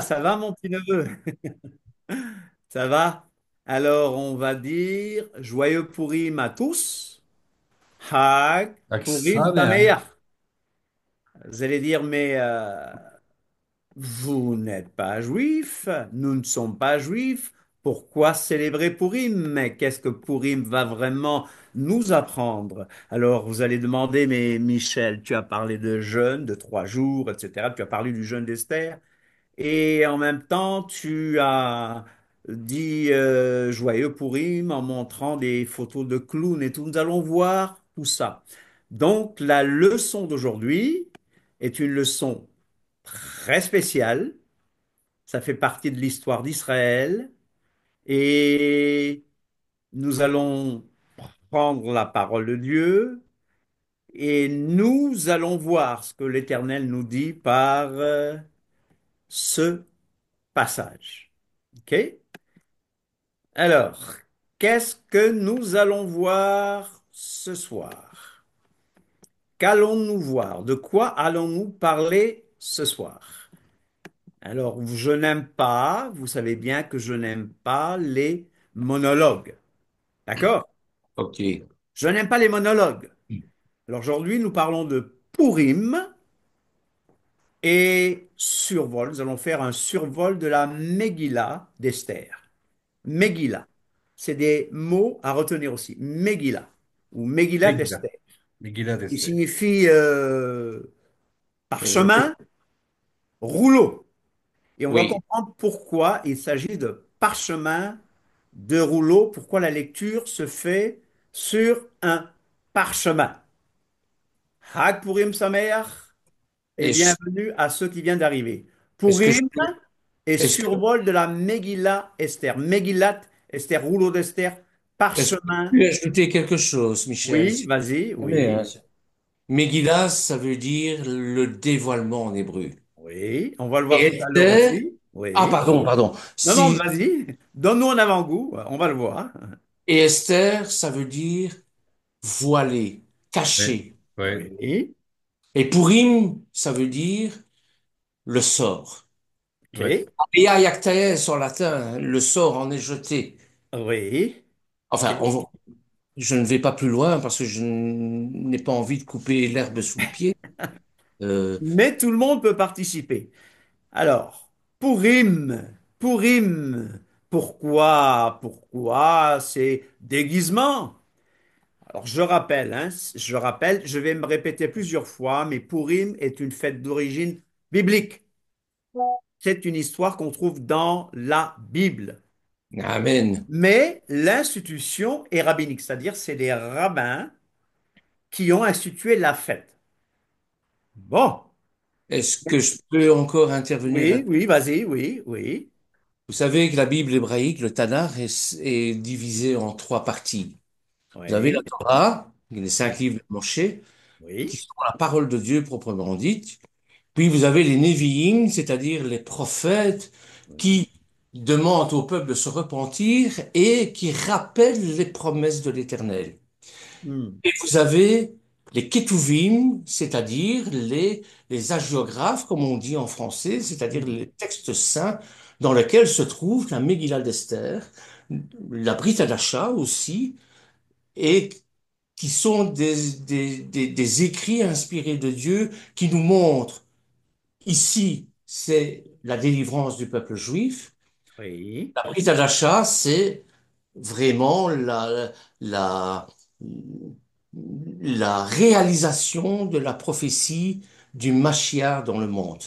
Ça va, mon petit neveu? Ça va? Alors, on va dire joyeux Pourim à tous. Hag Pourim Alexander. Sameach. Vous allez dire, mais vous n'êtes pas juif, nous ne sommes pas juifs. Pourquoi célébrer Pourim? Mais qu'est-ce que Pourim va vraiment nous apprendre? Alors, vous allez demander, mais Michel, tu as parlé de jeûne de 3 jours, etc. Tu as parlé du jeûne d'Esther. Et en même temps, tu as dit joyeux Pourim en montrant des photos de clowns et tout. Nous allons voir tout ça. Donc, la leçon d'aujourd'hui est une leçon très spéciale. Ça fait partie de l'histoire d'Israël. Et nous allons prendre la parole de Dieu et nous allons voir ce que l'Éternel nous dit par ce passage. OK? Alors, qu'est-ce que nous allons voir ce soir? Qu'allons-nous voir? De quoi allons-nous parler ce soir? Alors, je n'aime pas, vous savez bien que je n'aime pas les monologues. D'accord? OK. Je n'aime pas les monologues. Alors aujourd'hui, nous parlons de Purim et survol. Nous allons faire un survol de la Megillah d'Esther. Megillah. C'est des mots à retenir aussi. Megillah ou Megillah Megillah. d'Esther. Megillah Il d'Esther. signifie Euh, parchemin, rouleau. Et on va oui, comprendre pourquoi il s'agit de parchemin, de rouleau, pourquoi la lecture se fait sur un parchemin. Hag Purim Sameach et est-ce bienvenue à ceux qui viennent d'arriver. est-ce que je Purim peux, et est-ce que, survol de la Megillah Esther. Megillat Esther, rouleau d'Esther, est-ce que je parchemin. peux ajouter quelque chose, Michel? Oui, Si vas-y, vous voulez, hein. oui, Megillah, ça veut dire le dévoilement en hébreu. oui. On va le Et voir tout à l'heure Esther, aussi. ah, Oui. pardon. Non, non, Si, vas-y. Donne-nous un avant-goût. On va le voir. et Esther, ça veut dire voilé, Ouais, caché. ouais, Oui. Et Purim, ça veut dire le sort. ouais. OK. Ea iactaes en latin, hein, le sort en est jeté. Oui. Enfin, OK. je ne vais pas plus loin parce que je n'ai pas envie de couper l'herbe sous le pied. Euh, Mais tout le monde peut participer. Alors, Pourim. Pourquoi c'est déguisement? Alors, je vais me répéter plusieurs fois, mais Pourim est une fête d'origine biblique. C'est une histoire qu'on trouve dans la Bible. Amen. Mais l'institution est rabbinique, c'est-à-dire c'est les rabbins qui ont institué la fête. Bon, Est-ce que je peux encore intervenir oui, là-dessus? oui, vas-y, oui, oui, Vous savez que la Bible hébraïque, le Tanakh, est divisée en trois parties. Vous avez la oui, Torah, les cinq livres de Moshe, qui oui, sont la parole de Dieu proprement dite. Puis vous avez les Nevi'im, c'est-à-dire les prophètes oui. qui demandent au peuple de se repentir et qui rappellent les promesses de l'Éternel. Hmm, Et vous avez les Ketuvim, c'est-à-dire les hagiographes, comme on dit en français, c'est-à-dire hmm, les textes saints dans lesquels se trouve la Megillah d'Esther, la Brit Hadasha aussi, et qui sont des écrits inspirés de Dieu qui nous montrent ici, c'est la délivrance du peuple juif. oui. La Brit Hadasha, c'est vraiment la, la réalisation de la prophétie du Mashiach dans le monde.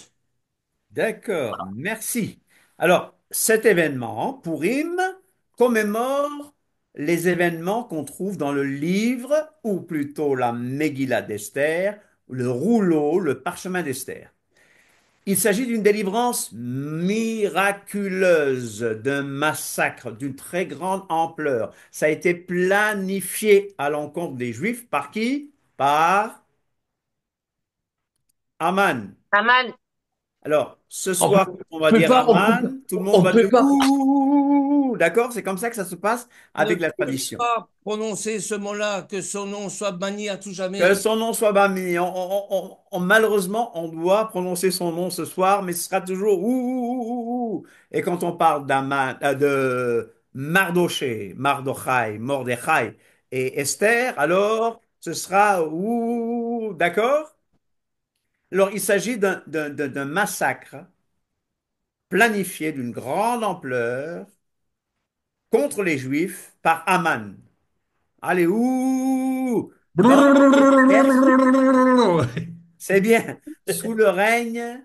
D'accord, merci. Alors, cet événement, Purim, commémore les événements qu'on trouve dans le livre, ou plutôt la Megillah d'Esther, le rouleau, le parchemin d'Esther. Il s'agit d'une délivrance miraculeuse, d'un massacre d'une très grande ampleur. Ça a été planifié à l'encontre des Juifs par qui? Par Aman. Aman. Alors, ce On soir, on va peut dire pas, Aman, tout le monde on va dire peut pas, ouh, d'accord? C'est comme ça que ça se passe on ne avec la peut tradition. pas prononcer ce mot-là, que son nom soit banni à tout Que jamais. son nom soit banni. Malheureusement, on doit prononcer son nom ce soir, mais ce sera toujours ouh. tout. Et quand on parle de Mardoché, Mardochai, Mordechai et Esther, alors ce sera ouh, d'accord? Alors il s'agit d'un massacre planifié d'une grande ampleur contre les Juifs par Aman. Allez, ouh, dans lequel Perse, c'est bien, sous le règne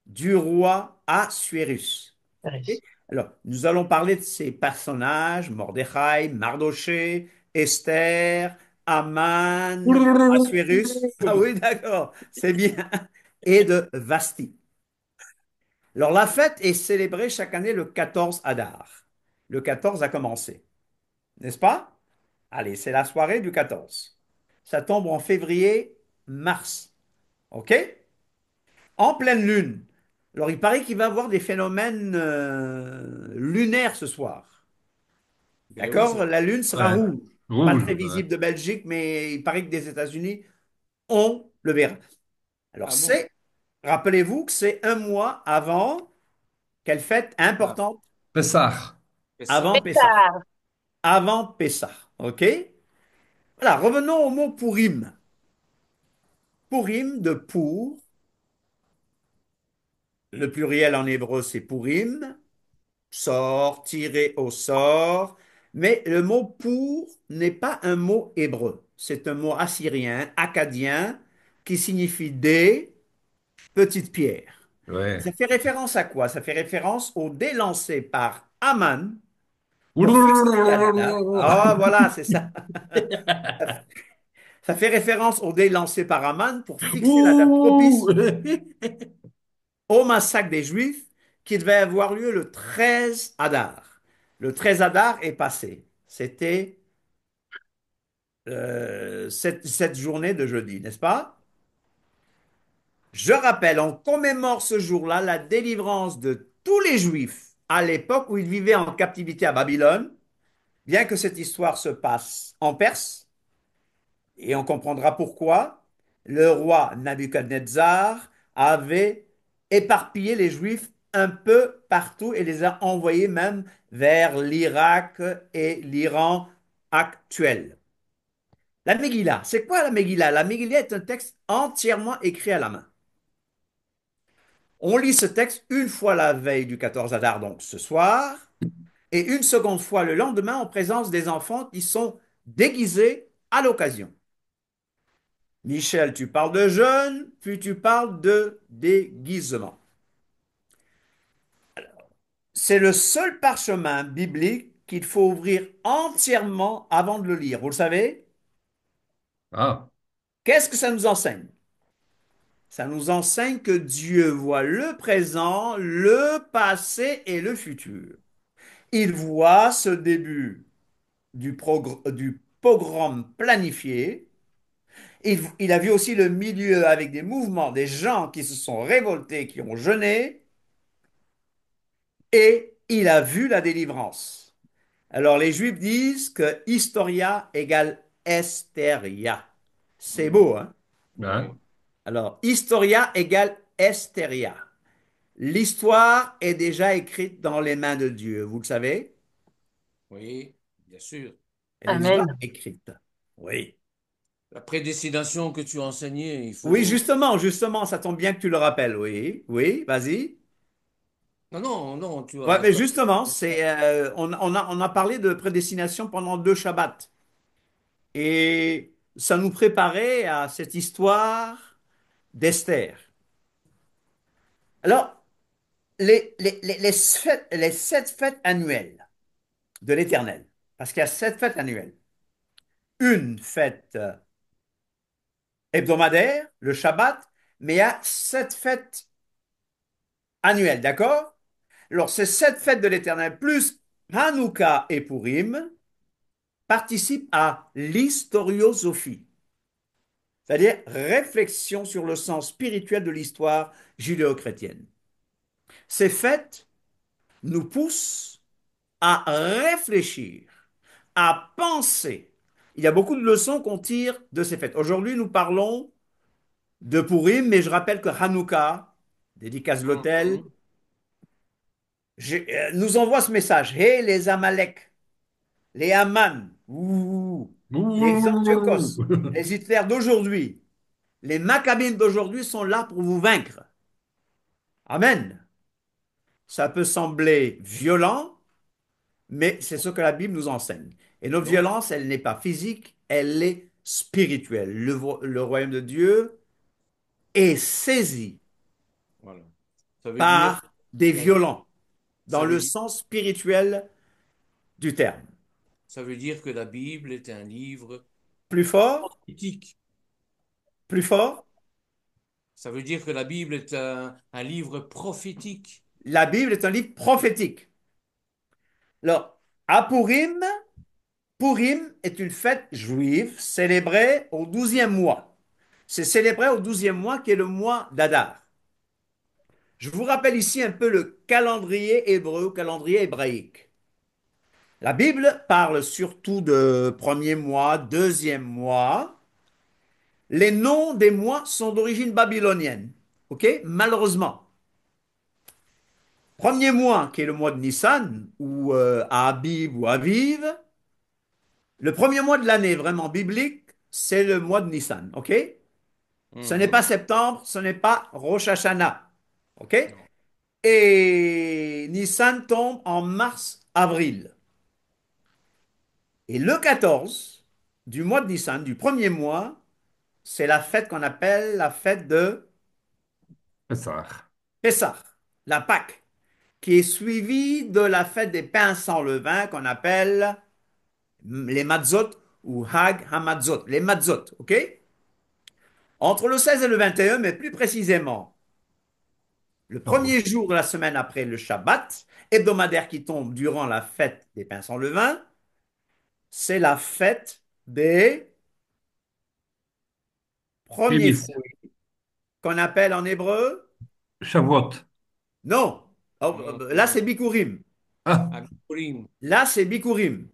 du roi Assuérus. Ok. Ouais. Alors, nous allons parler de ces personnages, Mordechai, Mardoché, Esther, Aman, Assuérus. Ah oui, d'accord, c'est bien. Et de Vasti. Alors, la fête est célébrée chaque année le 14 Adar. Le 14 a commencé, n'est-ce pas? Allez, c'est la soirée du 14. Ça tombe en février, mars. OK? En pleine lune. Alors, il paraît qu'il va y avoir des phénomènes lunaires ce soir. Ben oui, D'accord? La lune sera Ouais. rouge. Pas Rouge. très Ouais. visible de Belgique, mais il paraît que des États-Unis, on le verra. Alors, ah bon, rappelez-vous que c'est un mois avant quelle fête ah, importante? Pessah. c'est ça. Avant Pessah. Pétard. Avant Pessah. OK? Voilà, revenons au mot Purim. Purim de pour, le pluriel en hébreu c'est Purim, sort, tiré au sort, mais le mot pour n'est pas un mot hébreu. C'est un mot assyrien, akkadien, qui signifie des petites pierres. Ouais. Ça fait référence à quoi? Ça fait référence au dé lancé par Aman pour fixer la date. Ah, voilà, c'est ça. Ça fait référence au dé lancé par Aman pour fixer la date Ouh. propice au massacre des Juifs qui devait avoir lieu le 13 Adar. Le 13 Adar est passé. C'était cette journée de jeudi, n'est-ce pas? Je rappelle, on commémore ce jour-là la délivrance de tous les Juifs à l'époque où ils vivaient en captivité à Babylone, bien que cette histoire se passe en Perse, et on comprendra pourquoi. Le roi Nabuchodonosor avait éparpillé les Juifs un peu partout et les a envoyés même vers l'Irak et l'Iran actuel. La Megillah, c'est quoi la Megillah? La Megillah est un texte entièrement écrit à la main. On lit ce texte une fois la veille du 14 Adar, donc ce soir, et une seconde fois le lendemain en présence des enfants qui sont déguisés à l'occasion. Michel, tu parles de jeûne, puis tu parles de déguisement. C'est le seul parchemin biblique qu'il faut ouvrir entièrement avant de le lire. Vous le savez? Ah. Qu'est-ce que ça nous enseigne? Ça nous enseigne que Dieu voit le présent, le passé et le futur. Il voit ce début du pogrom planifié. Il a vu aussi le milieu avec des mouvements, des gens qui se sont révoltés, qui ont jeûné, et il a vu la délivrance. Alors les Juifs disent que historia égale esteria. C'est Mhm. beau, hein? Ouais. Oui, Alors, historia égale esteria. L'histoire est déjà écrite dans les mains de Dieu, vous le savez? oui, bien sûr. Elle est déjà Amen. écrite. Oui. La prédestination que tu as enseignée, il Oui, faut. justement, ça tombe bien que tu le rappelles. Oui, oui, vas-y. Non, non, non, tu Ouais, as, mais tu as. justement, on a parlé de prédestination pendant 2 Shabbats. Et ça nous préparait à cette histoire d'Esther. Alors, les 7 fêtes annuelles de l'Éternel, parce qu'il y a 7 fêtes annuelles. Une fête hebdomadaire, le Shabbat, mais il y a 7 fêtes annuelles, d'accord? Alors, ces 7 fêtes de l'Éternel, plus Hanouka et Purim, participent à l'historiosophie, c'est-à-dire réflexion sur le sens spirituel de l'histoire judéo-chrétienne. Ces fêtes nous poussent à réfléchir, à penser. Il y a beaucoup de leçons qu'on tire de ces fêtes. Aujourd'hui, nous parlons de Purim, mais je rappelle que Hanouka, dédicace de l'autel, Mhm. nous envoie ce message. Hé, les Amalek, les Aman, ouh, les Ouh. Antiochos, les Hitler d'aujourd'hui, les Maccabines d'aujourd'hui sont là pour vous vaincre. Amen. Ça peut sembler violent, mais c'est ce que la Bible nous enseigne. Et notre Donc, violence, elle n'est pas physique, elle est spirituelle. Le royaume de Dieu est saisi voilà. Ça veut dire, par des la- violents, dans ça veut le dire, sens spirituel du terme. ça veut dire que la Bible est un livre Plus fort, éthique. plus fort. Ça veut dire que la Bible est un livre prophétique. La Bible est un livre prophétique. Alors, à Purim, Purim est une fête juive célébrée au 12e mois. C'est célébré au 12e mois qui est le mois d'Adar. Je vous rappelle ici un peu le calendrier hébreu, calendrier hébraïque. La Bible parle surtout de premier mois, deuxième mois. Les noms des mois sont d'origine babylonienne. OK? Malheureusement. Premier mois, qui est le mois de Nissan, ou Abib ou Aviv. Le premier mois de l'année vraiment biblique, c'est le mois de Nissan. OK? Ce n'est pas Mhm. septembre, ce n'est pas Rosh Hashanah. OK? Non. Et Nissan tombe en mars-avril. Et le 14 du mois de Nissan, du premier mois, c'est la fête qu'on appelle la fête de Pessah. Pessah, la Pâque, qui est suivie de la fête des pains sans levain qu'on appelle les Matzot ou Hag Hamatzot, les Matzot, ok? Entre le 16 et le 21, mais plus précisément, le Oh. premier jour de la semaine après le Shabbat, hebdomadaire qui tombe durant la fête des pains sans levain, c'est la fête des premiers Prémisse. fruits qu'on appelle en hébreu, Shavuot. non, oh, là c'est Mhm. Bikurim, Ah, À Purim. là c'est Bikurim.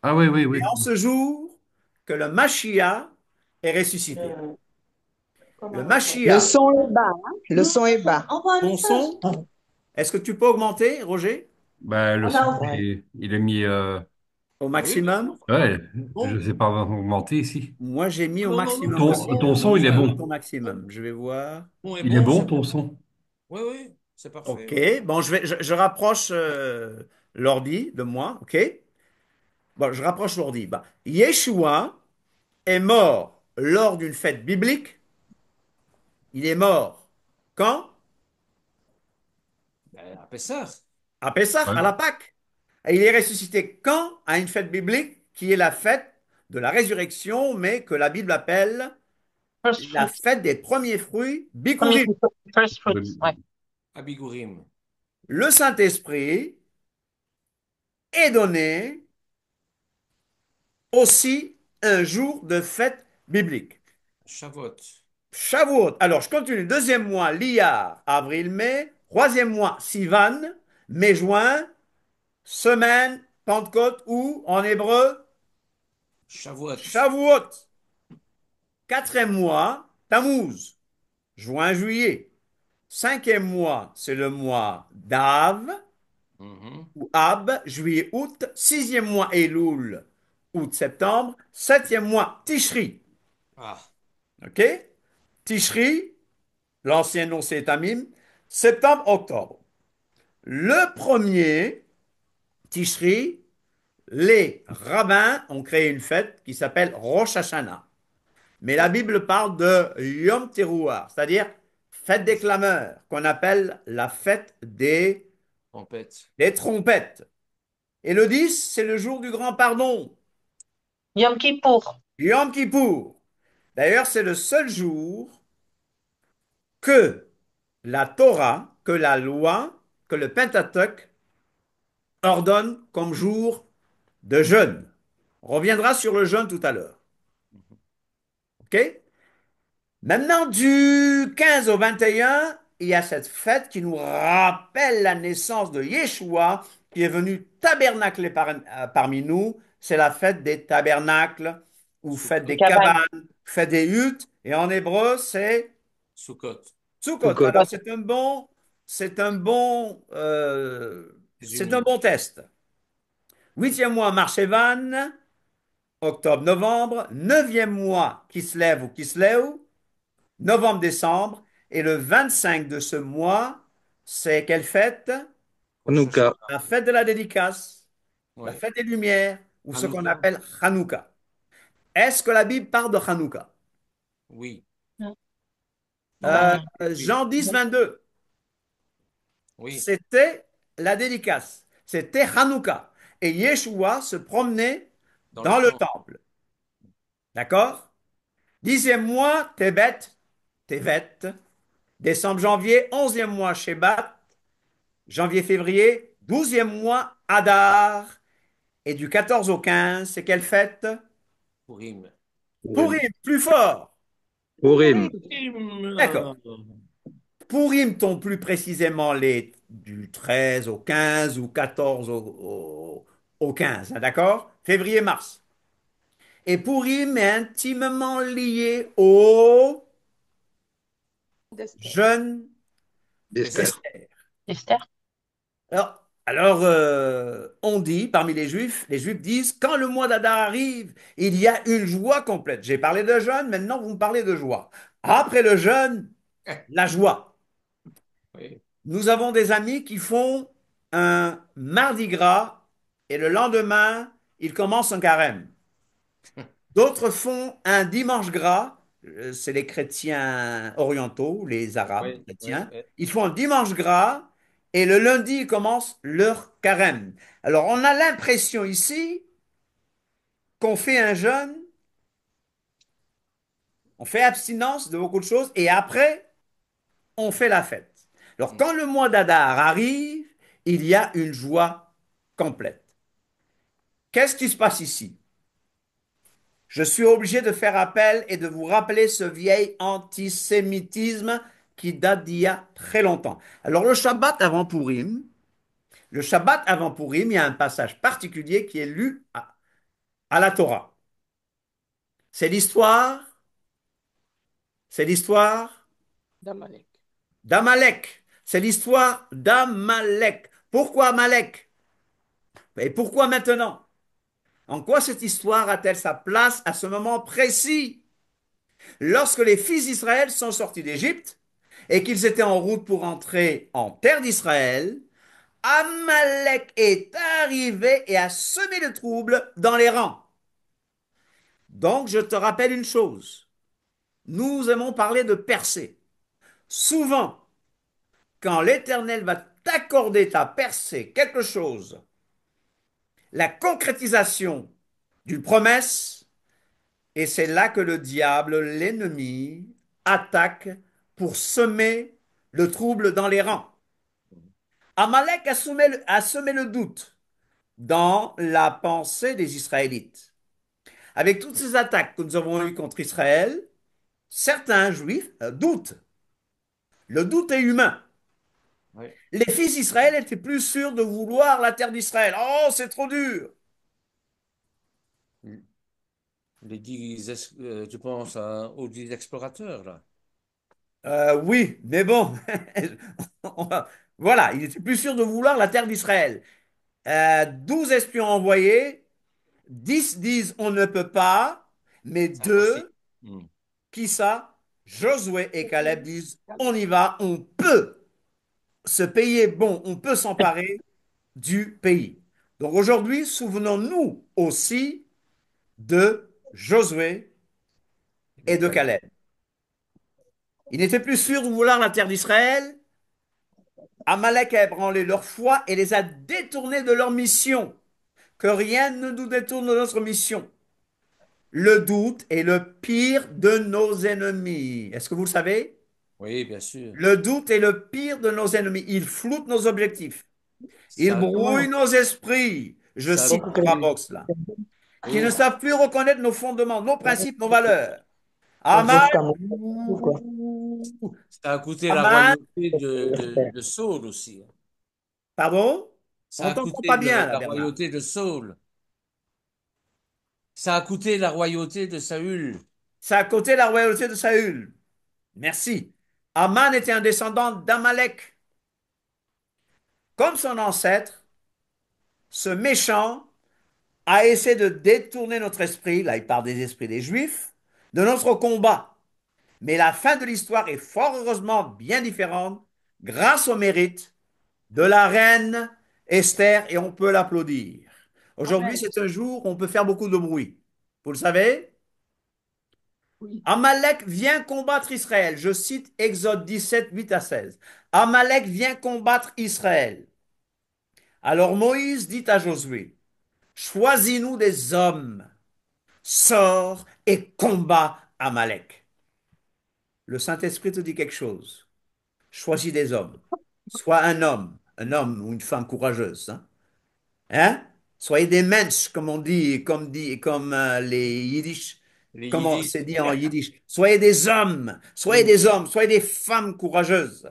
ah oui, oui, C'est oui. en ce jour que le Mashiach est ressuscité. Le Le Mashiach, son est bas, hein. Le son est bas. ton son, est-ce que tu peux augmenter, Roger, Ben, le son, Ouais. il est mis. au Ah oui, maximum? Ouais, je bon. ne sais pas augmenter ici. Moi, j'ai mis au Non, non, non, maximum c'est aussi. Ton bon. son, Bon, il est Dis-moi ça, où est ton bon. maximum. Je vais voir. bon est Il est bon, bon, c'est ton bon. son. Oui, oui, c'est parfait, OK. oui. Bon, je rapproche l'ordi de moi. OK. Bon, je rapproche l'ordi. Bah, Yeshua est mort lors d'une fête biblique. Il est mort quand? Ben, à Pessah, À Pessah, Ouais. à la Pâque. Et il est ressuscité quand? À une fête biblique qui est la fête de la résurrection, mais que la Bible appelle First la fruits. fête des premiers fruits, Premier Bikurim. first fruits. Ouais. à Bigurim, Le Saint-Esprit est donné aussi un jour de fête biblique. Shavuot. Shavuot. Alors, je continue. Deuxième mois, Liyar, avril-mai. Troisième mois, Sivan, mai-juin. Semaine, Pentecôte ou, en hébreu, Shavuot. Shavuot. Quatrième mois, Tammuz, juin-juillet. Cinquième mois, c'est le mois d'Av Mhm. ou Ab, juillet-août. Sixième mois, Elul, août-septembre. Septième mois, Tishri. Ah, OK? Tishri, l'ancien nom c'est Tamim. Septembre-octobre. Le premier, Tishri, les rabbins ont créé une fête qui s'appelle Rosh Hashanah. Mais la Bible parle de Yom Teruah, c'est-à-dire fête des clameurs, qu'on appelle la fête trompette. des trompettes. Et le 10, c'est le jour du grand pardon, Yom Kippour. Yom Kippour. D'ailleurs, c'est le seul jour que la Torah, que la loi, que le Pentateuque ordonne comme jour de jeûne. On reviendra sur le jeûne tout à l'heure. OK? Maintenant, du 15 au 21, il y a cette fête qui nous rappelle la naissance de Yeshua, qui est venu tabernacler parmi nous. C'est la fête des tabernacles, ou fête Sukkot. des Cabane. cabanes, fête des huttes. Et en hébreu, c'est Sukkot. Sukkot. Tout Alors, côté. c'est un bon. c'est un Résumé. bon test. Huitième mois, Marchevan, octobre-novembre. Neuvième mois, Kislev ou Kisleu, novembre-décembre. Et le 25 de ce mois, c'est quelle fête? Rosh Hanouka. Hashanah. La fête de la dédicace, la Ouais. fête des Lumières, ou ce qu'on Hanouka. appelle Hanouka. Est-ce que la Bible parle de Hanouka? Oui. Non. Euh, Non. Oui. Jean 10, 22, Oui. c'était la dédicace, c'était Hanouka. Et Yeshua se promenait Dans le dans le temps. temple. D'accord? Dixième mois, Tébet, Tevet. Décembre, janvier, onzième mois, Shebat. Janvier, février, douzième mois, Adar. Et du 14 au 15, c'est quelle fête? Purim. Purim. Pourim, plus fort. Purim. D'accord. Pourim tombe plus précisément du 13 au 15 ou 14 au 15, hein, d'accord? Février-mars. Et Pourim est intimement lié au jeûne D'Esther. Esther. d'Esther. Esther? On dit, parmi les Juifs disent, quand le mois d'Adar arrive, il y a une joie complète. J'ai parlé de jeûne, maintenant vous me parlez de joie. Après le jeûne, la joie. Oui. Nous avons des amis qui font un mardi gras et le lendemain, ils commencent un carême. D'autres font un dimanche gras, c'est les chrétiens orientaux, les arabes Oui. Oui. chrétiens. Oui. Ils font un dimanche gras et le lundi, ils commencent leur carême. Alors, on a l'impression ici qu'on fait un jeûne, on fait abstinence de beaucoup de choses et après, on fait la fête. Alors, Mm. quand le mois d'Adar arrive, il y a une joie complète. Qu'est-ce qui se passe ici? Je suis obligé de faire appel et de vous rappeler ce vieil antisémitisme qui date d'il y a très longtemps. Alors le Shabbat avant Purim, il y a un passage particulier qui est lu à la Torah. C'est l'histoire, c'est l'histoire D'Amalek. d'Amalek. C'est l'histoire d'Amalek. Pourquoi Amalek? Et pourquoi maintenant? En quoi cette histoire a-t-elle sa place à ce moment précis? Lorsque les fils d'Israël sont sortis d'Égypte et qu'ils étaient en route pour entrer en terre d'Israël, Amalek est arrivé et a semé le trouble dans les rangs. Donc, je te rappelle une chose. Nous aimons parler de percée. Souvent, quand l'Éternel va t'accorder ta percée, quelque chose, la concrétisation d'une promesse, et c'est là que le diable, l'ennemi, attaque pour semer le trouble dans les rangs. Amalek a semé le doute dans la pensée des Israélites. Avec toutes ces attaques que nous avons eues contre Israël, certains juifs doutent. Le doute est humain. Oui. Les fils d'Israël étaient plus sûrs de vouloir la terre d'Israël. Oh, c'est trop dur. Tu penses aux 10 explorateurs, là. Oui, mais bon, voilà, ils étaient plus sûrs de vouloir la terre d'Israël. 12 espions envoyés, 10 disent on ne peut pas, mais C'est impossible. deux, Mm. qui ça? Josué et Caleb disent on y va, on peut se payer bon, on peut s'emparer du pays. Donc aujourd'hui, souvenons-nous aussi de Josué De et de Calais. Caleb. Ils n'étaient plus sûrs de vouloir la terre d'Israël. Amalek a ébranlé leur foi et les a détournés de leur mission. Que rien ne nous détourne de notre mission. Le doute est le pire de nos ennemis. Est-ce que vous le savez? Oui, bien sûr. Le doute est le pire de nos ennemis. Il floute nos objectifs. Il Ça, brouille nos esprits. Je ça, cite trois box là. Qui ne oui, savent plus reconnaître nos fondements, nos principes, nos valeurs. Aman, ça a coûté la Aman, royauté de Saul aussi. pardon? Ça On a t'entend coûté pas bien là, la Bernard. royauté de Saul. Ça a coûté la royauté de Saül. Ça a coûté la royauté de Saül. Merci. Aman était un descendant d'Amalek. comme son ancêtre, ce méchant a essayé de détourner notre esprit, là il parle des esprits des Juifs, de notre combat. Mais la fin de l'histoire est fort heureusement bien différente grâce au mérite de la reine Esther et on peut l'applaudir. Aujourd'hui, Amen. c'est un jour où on peut faire beaucoup de bruit. Vous le savez? Oui. Amalek vient combattre Israël. Je cite Exode 17, 8 à 16. Amalek vient combattre Israël. Alors Moïse dit à Josué, choisis-nous des hommes, sors et combat Amalek. Le Saint-Esprit te dit quelque chose. Choisis des hommes. Sois un homme ou une femme courageuse. Hein? Hein? Soyez des mensch, comme on dit, comme les Yiddish, Les comment Yiddish. c'est dit en Yiddish. Soyez des hommes, soyez des femmes courageuses.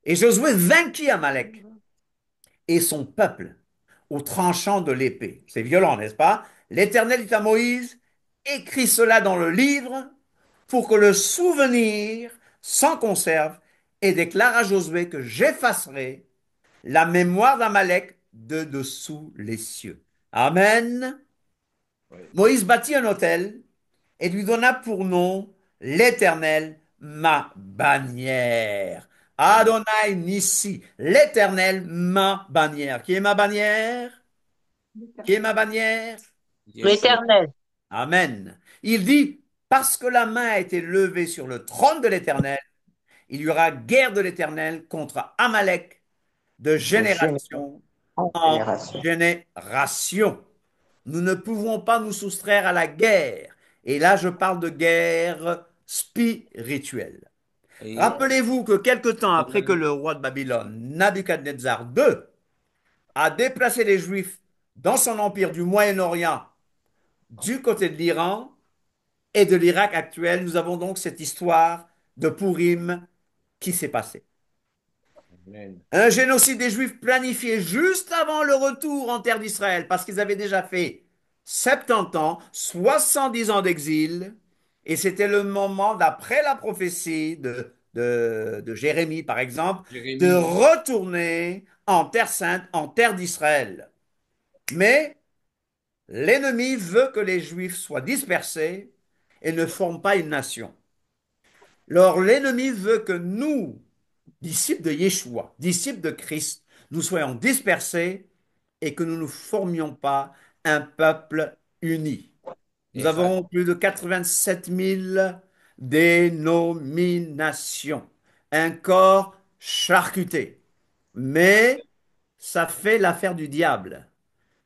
Et Josué vainquit Amalek et son peuple au tranchant de l'épée. C'est violent, n'est-ce pas? L'Éternel dit à Moïse, écris cela dans le livre pour que le souvenir s'en conserve et déclare à Josué que j'effacerai la mémoire d'Amalek de dessous les cieux. Amen. Oui. Moïse bâtit un autel et lui donna pour nom l'Éternel, ma bannière. Amen. Adonai Nissi, l'Éternel, ma bannière. Qui est ma bannière? Qui est ma bannière? Yeshua. L'Éternel. Amen. Il dit, parce que la main a été levée sur le trône de l'Éternel, il y aura guerre de l'Éternel contre Amalek de de génération génération en en génération. génération. Nous ne pouvons pas nous soustraire à la guerre. Et là, je parle de guerre spirituelle. Et Rappelez-vous que quelque temps après que le roi de Babylone, Nabuchodonosor II, a déplacé les Juifs dans son empire du Moyen-Orient du côté de l'Iran et de l'Irak actuel, nous avons donc cette histoire de Pourim qui s'est passée. Amen. Un génocide des Juifs planifié juste avant le retour en terre d'Israël, parce qu'ils avaient déjà fait 70 ans, 70 ans d'exil, et c'était le moment, d'après la prophétie de Jérémie, par exemple, de Jérémie. retourner en terre sainte, en terre d'Israël. Mais l'ennemi veut que les Juifs soient dispersés et ne forment pas une nation. Alors l'ennemi veut que nous, disciples de Yeshua, disciples de Christ, nous soyons dispersés et que nous ne formions pas un peuple uni. Nous Exact. avons plus de 87 000 dénominations, un corps charcuté. Mais ça fait l'affaire du diable.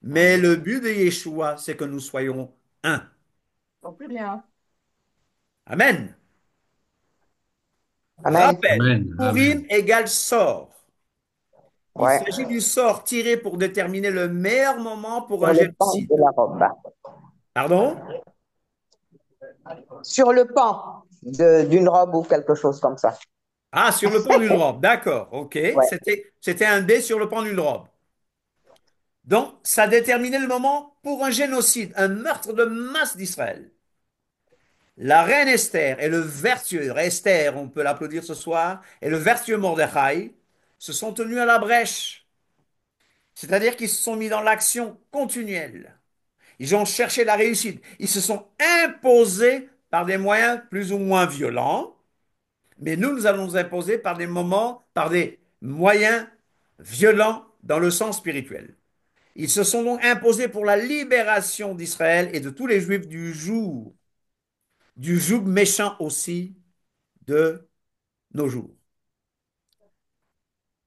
Mais Amen. le but de Yeshua, c'est que nous soyons un. Donc, plus rien. Amen. Amen. Rappel, Amen. Purim Amen. égale sort. Il Ouais. s'agit du sort tiré pour déterminer le meilleur moment pour un Sur le pan de génocide. la robe. Pardon? Sur le pan d'une robe ou quelque chose comme ça. Ah, sur le pan d'une robe. D'accord, ok. Ouais. C'était un dé sur le pan d'une robe. Donc, ça déterminait le moment pour un génocide, un meurtre de masse d'Israël. La reine Esther et le vertueux Esther, on peut l'applaudir ce soir, et le vertueux Mordechai se sont tenus à la brèche. C'est-à-dire qu'ils se sont mis dans l'action continuelle. Ils ont cherché la réussite. Ils se sont imposés par des moyens plus ou moins violents, mais nous allons nous imposer par des moments, par des moyens violents dans le sens spirituel. Ils se sont donc imposés pour la libération d'Israël et de tous les Juifs du joug méchant aussi de nos jours.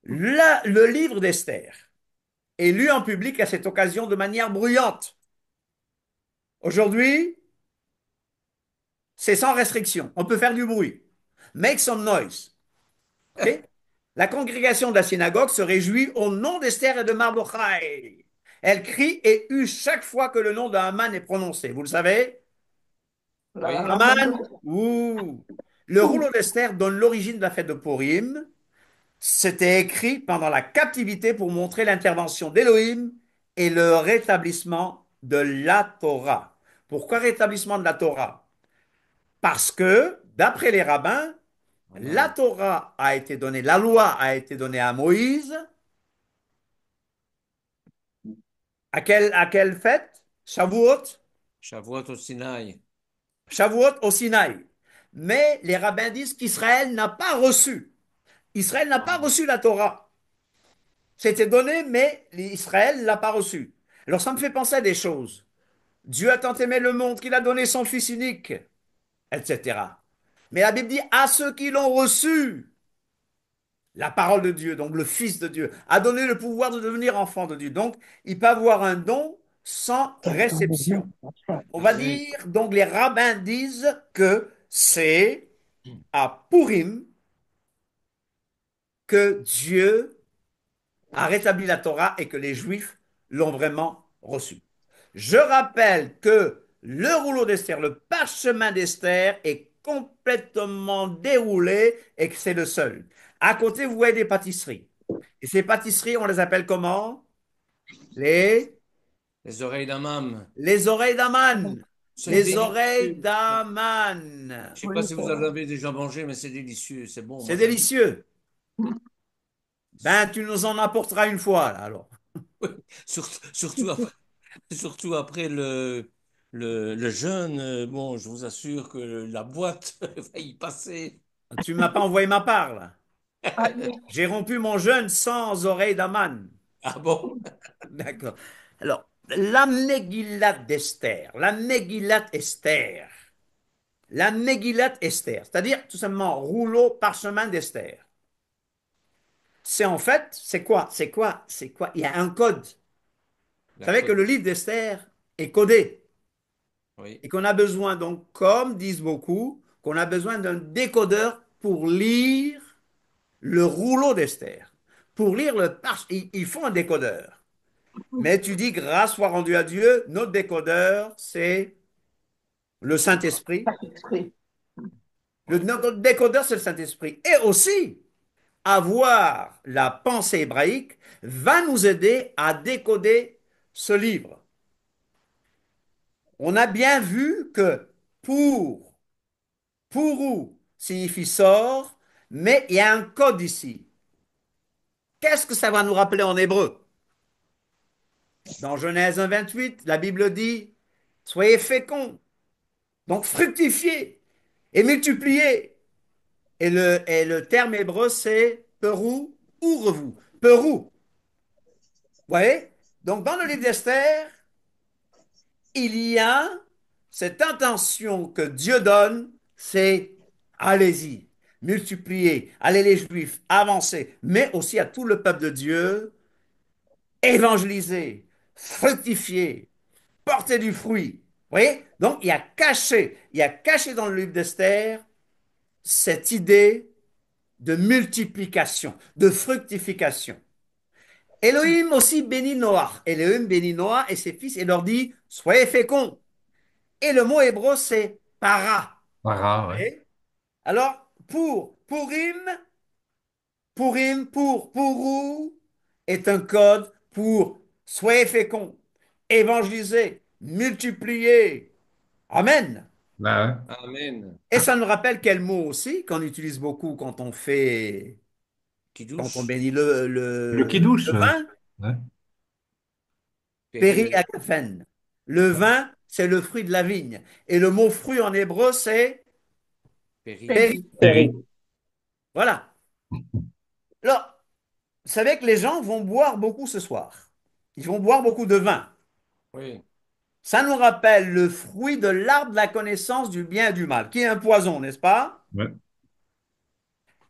Là, le livre d'Esther est lu en public à cette occasion de manière bruyante. Aujourd'hui, c'est sans restriction. On peut faire du bruit. Make some noise. OK? La congrégation de la synagogue se réjouit au nom d'Esther et de Mardochai. Elle crie et hue chaque fois que le nom de Haman est prononcé. Vous le savez? Oui. Haman, ouh. Le rouleau d'Esther donne l'origine de la fête de Purim. C'était écrit pendant la captivité pour montrer l'intervention d'Élohim et le rétablissement de la Torah. Pourquoi rétablissement de la Torah? Parce que, d'après les rabbins, la Amen. Torah a été donnée, la loi a été donnée à Moïse, À quelle fête? Shavuot? Shavuot au Sinaï. Shavuot au Sinaï. Mais les rabbins disent qu'Israël n'a pas reçu. Israël n'a pas reçu la Torah. C'était donné, mais Israël ne l'a pas reçu. Alors ça me fait penser à des choses. Dieu a tant aimé le monde qu'il a donné son Fils unique, etc. Mais la Bible dit à ceux qui l'ont reçu, la parole de Dieu, donc le Fils de Dieu, a donné le pouvoir de devenir enfant de Dieu. Donc, il peut avoir un don sans réception. On va Amen. dire, donc les rabbins disent que c'est à Purim que Dieu a rétabli la Torah et que les Juifs l'ont vraiment reçue. Je rappelle que le rouleau d'Esther, le parchemin d'Esther est complètement déroulé et que c'est le seul. À côté, vous voyez des pâtisseries. Et ces pâtisseries, on les appelle comment? Les, Les oreilles d'Amam. les oreilles d'Aman. C'est Les oreilles délicieux. d'Aman. Je sais Oui, pas si c'est vous en vrai. avez déjà mangé, mais c'est délicieux. C'est bon, C'est moi j'aime. délicieux. Ben, tu nous en apporteras une fois, là, alors. Surtout après, surtout après le jeûne. Bon, je vous assure que la boîte va y passer. Tu ne m'as pas envoyé ma part, là. Ah, oui. J'ai rompu mon jeûne sans oreilles d'Aman. Ah bon? D'accord. Alors, la Megillat d'Esther, la Megillat Esther, c'est-à-dire tout simplement rouleau parchemin d'Esther. C'est en fait, c'est quoi? Il y a un code. Vous La savez que côte. le livre d'Esther est codé Oui. et qu'on a besoin, donc, comme disent beaucoup, qu'on a besoin d'un décodeur pour lire le rouleau d'Esther. Pour lire le parchemin, il faut un décodeur. Mais tu dis, grâce soit rendue à Dieu, notre décodeur, c'est le Saint-Esprit. Oui. Notre décodeur, c'est le Saint-Esprit. Et aussi, avoir la pensée hébraïque va nous aider à décoder ce livre. On a bien vu que pour, pourou signifie sort, mais il y a un code ici. Qu'est-ce que ça va nous rappeler en hébreu? Dans Genèse 1,28, la Bible dit, soyez féconds, donc fructifiez et multipliez. Et le terme hébreu, c'est perou ou revou. Perou. Vous voyez? Donc, dans le livre d'Esther, il y a cette intention que Dieu donne, c'est allez-y, multipliez, allez les Juifs, avancez, mais aussi à tout le peuple de Dieu, évangélisez, fructifiez, portez du fruit. Vous voyez? Donc, il y a caché dans le livre d'Esther cette idée de multiplication, de fructification. Elohim aussi bénit Noach. Elohim bénit Noach et ses fils et leur dit, soyez féconds. Et le mot hébreu, c'est para. Para, ouais. Et alors, pour Purim, pour Pourou, est un code pour soyez féconds, évangélisez, multipliez. Amen. Bah, Amen. Et ça nous rappelle quel mot aussi qu'on utilise beaucoup Qui quand on douche? bénit ouais. Le le kidouche, ouais. vin, Ouais. Péri. Periagafen. Le vin, c'est le fruit de la vigne. Et le mot fruit en hébreu, c'est Péri. péri. Péri. Terry. Voilà. Alors, vous savez que les gens vont boire beaucoup ce soir. Ils vont boire beaucoup de vin. Oui. Ça nous rappelle le fruit de l'arbre de la connaissance du bien et du mal, qui est un poison, n'est-ce pas? Ouais.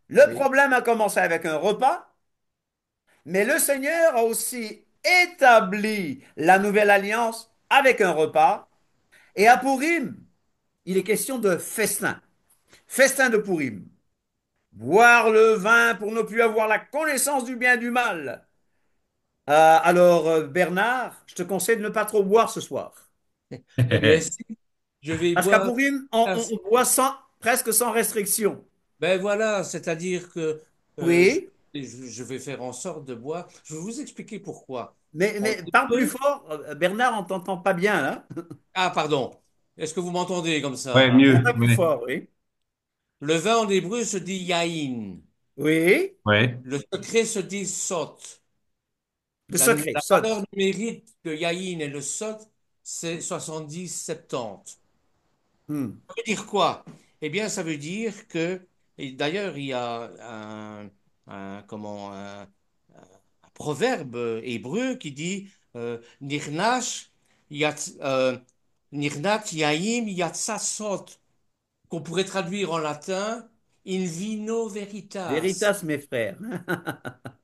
Le Oui. problème a commencé avec un repas, mais le Seigneur a aussi établi la nouvelle alliance avec un repas. Et à Purim, il est question de festin. Festin de Purim. Boire le vin pour ne plus avoir la connaissance du bien et du mal. Alors, Bernard, je te conseille de ne pas trop boire ce soir. Eh bien, si je vais Parce qu'à boire. Purim, on boit presque sans restriction. Ben voilà, c'est-à-dire que je, Oui, je vais faire en sorte de boire. Je vais vous expliquer pourquoi. En mais parle plus hébreu- fort. Bernard, on t'entend pas bien, là. Ah, pardon. Est-ce que vous m'entendez comme Ouais, ça? mieux. Parle plus Ouais. fort, oui. Le vin en hébreu se dit yaïn. Oui, Le secret se dit sot. Le secret, La Sod. valeur numérique de Yahin et le Sod, c'est 70-70. Hmm. Ça veut dire quoi? Eh bien, ça veut dire que, et d'ailleurs, il y a un proverbe hébreu qui dit Nirnash Nirnat Yaim Yatsa Sod, qu'on pourrait traduire en latin In vino veritas. Veritas, mes frères.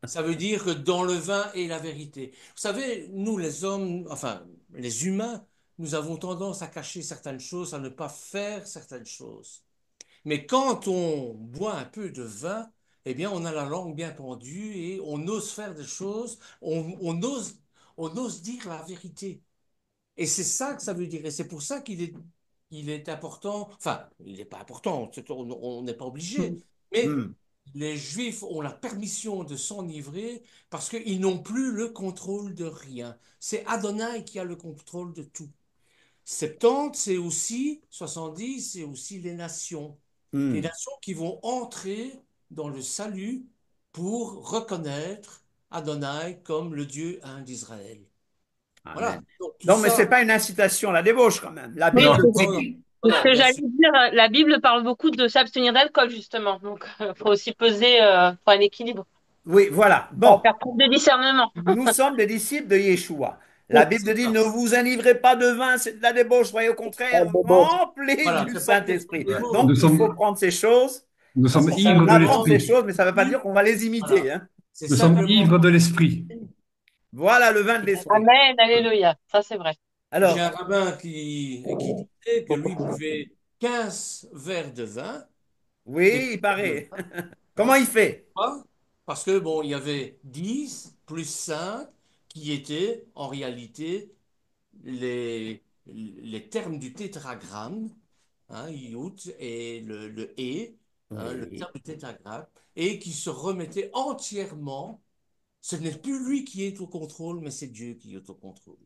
Ça veut dire que dans le vin est la vérité. Vous savez, nous les hommes, enfin les humains, nous avons tendance à cacher certaines choses, à ne pas faire certaines choses. Mais quand on boit un peu de vin, eh bien on a la langue bien pendue et on ose faire des choses, on ose dire la vérité. Et c'est ça que ça veut dire. Et c'est pour ça il est important, enfin, il n'est pas important, on n'est pas obligé, mais Hmm. les Juifs ont la permission de s'enivrer parce qu'ils n'ont plus le contrôle de rien. C'est Adonai qui a le contrôle de tout. 70, c'est aussi, 70, c'est aussi les nations. Les Hmm. nations qui vont entrer dans le salut pour reconnaître Adonai comme le Dieu un d'Israël. Voilà. Amen. Donc tout Non, mais c'est ça, pas une incitation à la débauche quand même. La Oui, Bible Non. c'est non, non, dit. c'est ce non, que bien j'allais sûr. dire. La Bible parle beaucoup de s'abstenir d'alcool, justement. Donc, il faut aussi peser pour un équilibre. Oui, voilà. Faut Bon, faire preuve de discernement. nous sommes des disciples de Yeshua. La Oui, Bible C'est dit, ça. ne vous enivrez pas de vin, c'est de la débauche, soyez au La contraire débauche. remplis Voilà, du c'est pas une question Saint-Esprit. de Donc, mots. il faut prendre ces choses, Nous Hein, sommes c'est ivres de on apprend ces simplement, l'esprit. choses, mais ça ne veut pas dire qu'on va les imiter, voilà, hein. c'est Nous sommes simplement, ivres de l'esprit. Voilà le vin de l'Esprit. Amen, alléluia. Ça, c'est vrai. j'ai Alors, un rabbin qui disait que lui buvait 15 verres de vin et oui, pas il de paraît. vin. Comment Hein. il fait? Pourquoi? Parce que bon, il y avait 10 plus 5 qui étaient en réalité les termes du tétragramme, hein, Yud et le E, hein, le Oui. terme du tétragramme, et qui se remettaient entièrement. Ce n'est plus lui qui est au contrôle, mais c'est Dieu qui est au contrôle.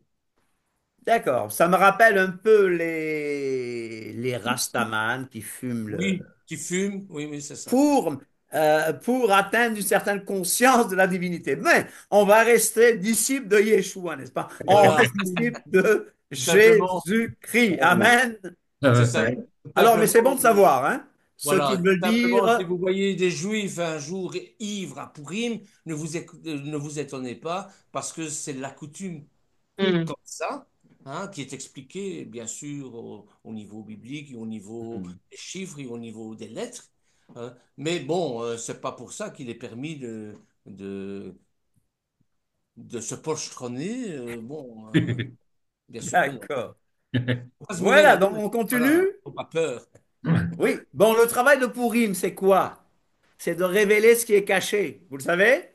D'accord. Ça me rappelle un peu les Rastaman qui fument Oui, qui fume, oui, oui, c'est ça. pour, pour atteindre une certaine conscience de la divinité. Mais on va rester disciple de Yeshua, n'est-ce pas? On Voilà, reste disciple de tout simplement, Jésus-Christ. voilà, Amen. c'est Euh, ça. Oui. Tout Alors, mais c'est bon simplement, de savoir, hein? Ce voilà, qui tout veut simplement, si dire, vous voyez des Juifs un jour ivres à Purim, ne vous étonnez pas, parce que c'est la coutume Hmm. comme ça, hein, qui est expliquée, bien sûr, au niveau biblique, et au niveau des chiffres et au niveau des lettres. Hein. Mais bon, c'est pas pour ça qu'il est permis de, de se pochetronner. Bon, bien sûr que non. d'accord. Faut pas se mouiller Voilà, la donc tête. on continue. Voilà, faut pas peur. Oui. Bon, le travail de Purim, c'est quoi? C'est de révéler ce qui est caché. Vous le savez?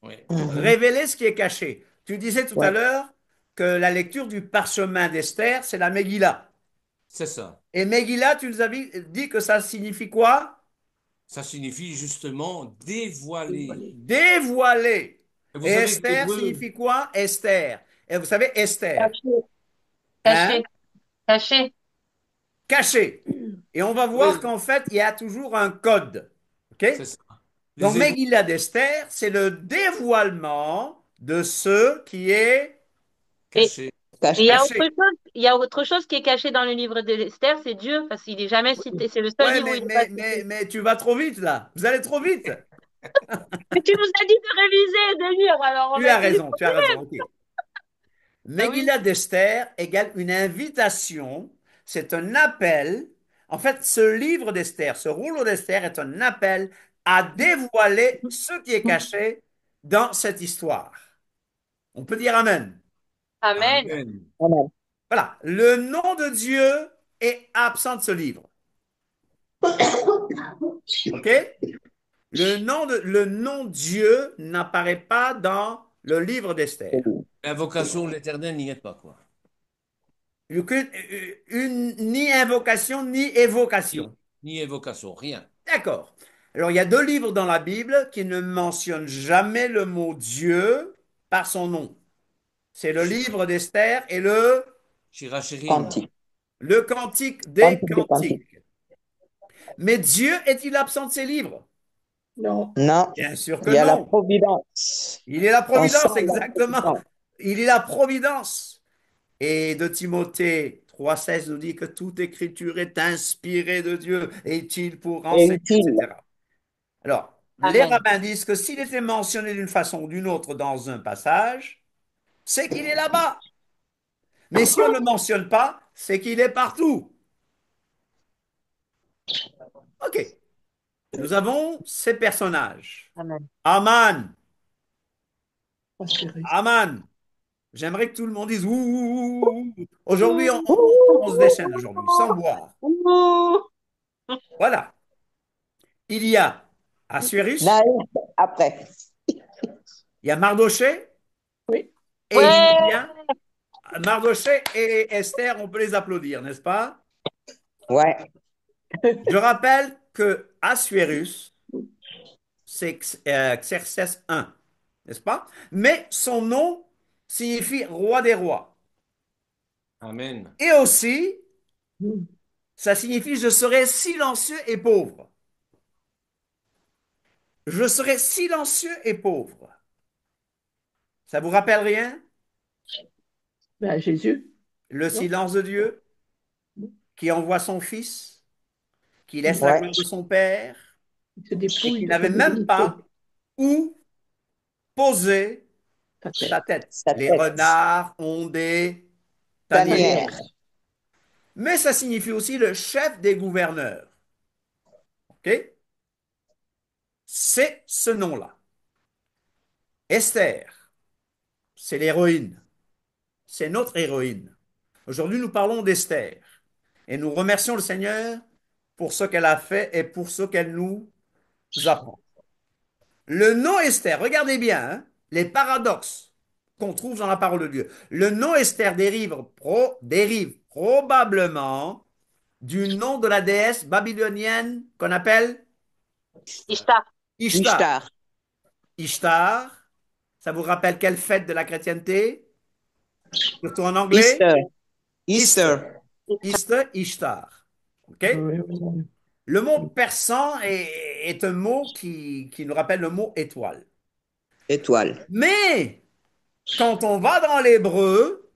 Oui, Mhm. Révéler ce qui est caché. Tu disais tout à Ouais. l'heure que la lecture du parchemin d'Esther, c'est la Megillah. c'est ça. Et Megillah, tu nous avais dit que ça signifie quoi? Ça signifie justement dévoiler. Dévoiler. Et vous Et savez que Esther l'hébreu, signifie quoi? Esther. Et vous savez, Esther, Caché, hein? caché, caché. Caché. Et on va voir oui, qu'en fait, il y a toujours un code. OK? c'est ça. Donc, Les hébreux Megillah d'Esther, c'est le dévoilement de ce qui est Et cachés. il y a Caché. autre caché. chose, il y a autre chose qui est caché dans le livre d'Esther, c'est Dieu, parce qu'il n'est jamais cité. C'est le seul Ouais, livre où il n'est pas cité. mais tu vas trop vite là. Vous allez trop vite. Mais tu nous as dit de réviser, de lire, alors on Tu a as été du raison, tu as raison. OK. Ah oui. Megillah d'Esther égale une invitation, c'est un appel. En fait, ce livre d'Esther, ce rouleau d'Esther est un appel à dévoiler ce qui est caché dans cette histoire. On peut dire Amen. Amen. Amen. Amen. Voilà. Le nom de Dieu est absent de ce livre. OK? Le nom Dieu n'apparaît pas dans le livre d'Esther. L'invocation de l'Éternel n'y est pas, quoi. Ni invocation, ni Ni, évocation. ni évocation, rien. D'accord. Alors, il y a deux livres dans la Bible qui ne mentionnent jamais le mot Dieu par son nom. C'est le Shira- livre d'Esther et Shirachirim. Cantique. le Cantique des Cantique de cantique. Cantiques. Mais Dieu est-il absent de ces livres? Non. Non, Bien sûr que il y a la non. providence. Il est la On sent providence, la exactement. providence. Il est la providence. Et de Timothée 3,16 nous dit que toute écriture est inspirée de Dieu et utile pour Et enseigner, utile. etc. Alors, les Amen. rabbins disent que s'il était mentionné d'une façon ou d'une autre dans un passage, c'est qu'il est là-bas. Mais si on ne le mentionne pas, c'est qu'il est partout. OK. Nous avons ces personnages. Amen. Aman. Assuré. Aman. J'aimerais que tout le monde dise ouh, ouh, ouh, ouh. Aujourd'hui, on se déchaîne aujourd'hui, sans boire. Ouh. Voilà. Il y a Assuérus, Naïf après. il y a Mardochée, Oui. et il y Ouais. a Mardochée et Esther, on peut les applaudir, n'est-ce pas? Ouais. Je rappelle que Assuérus, c'est Xerxès I, n'est-ce pas? Mais son nom signifie roi des rois. Amen. Et aussi, Mm. ça signifie je serai silencieux et pauvre. Je serai silencieux et pauvre. Ça vous rappelle rien? Ben, Jésus, Le non? silence de Dieu qui envoie son Fils, qui laisse la Ouais. gloire de son Père Il se et dépouille qui de sa n'avait même divinité, pas où poser sa sa tête, tête. Sa Les tête. renards ont des tanières. tanière. Tanière. Mais ça signifie aussi le chef des gouverneurs. OK? C'est ce nom-là. Esther, c'est l'héroïne. C'est notre héroïne. Aujourd'hui, nous parlons d'Esther. Et nous remercions le Seigneur pour ce qu'elle a fait et pour ce qu'elle nous apprend. Le nom Esther, regardez bien hein, les paradoxes qu'on trouve dans la parole de Dieu. Le nom Esther dérive probablement du nom de la déesse babylonienne qu'on appelle Ishtar. Ishtar. Ishtar. Ishtar, ça vous rappelle quelle fête de la chrétienté? Surtout en anglais? Easter. Easter. Easter. Easter, Ishtar. OK? Oui, oui, Le mot oui. persan est un mot qui nous rappelle le mot étoile. Étoile. Mais quand on va dans l'hébreu,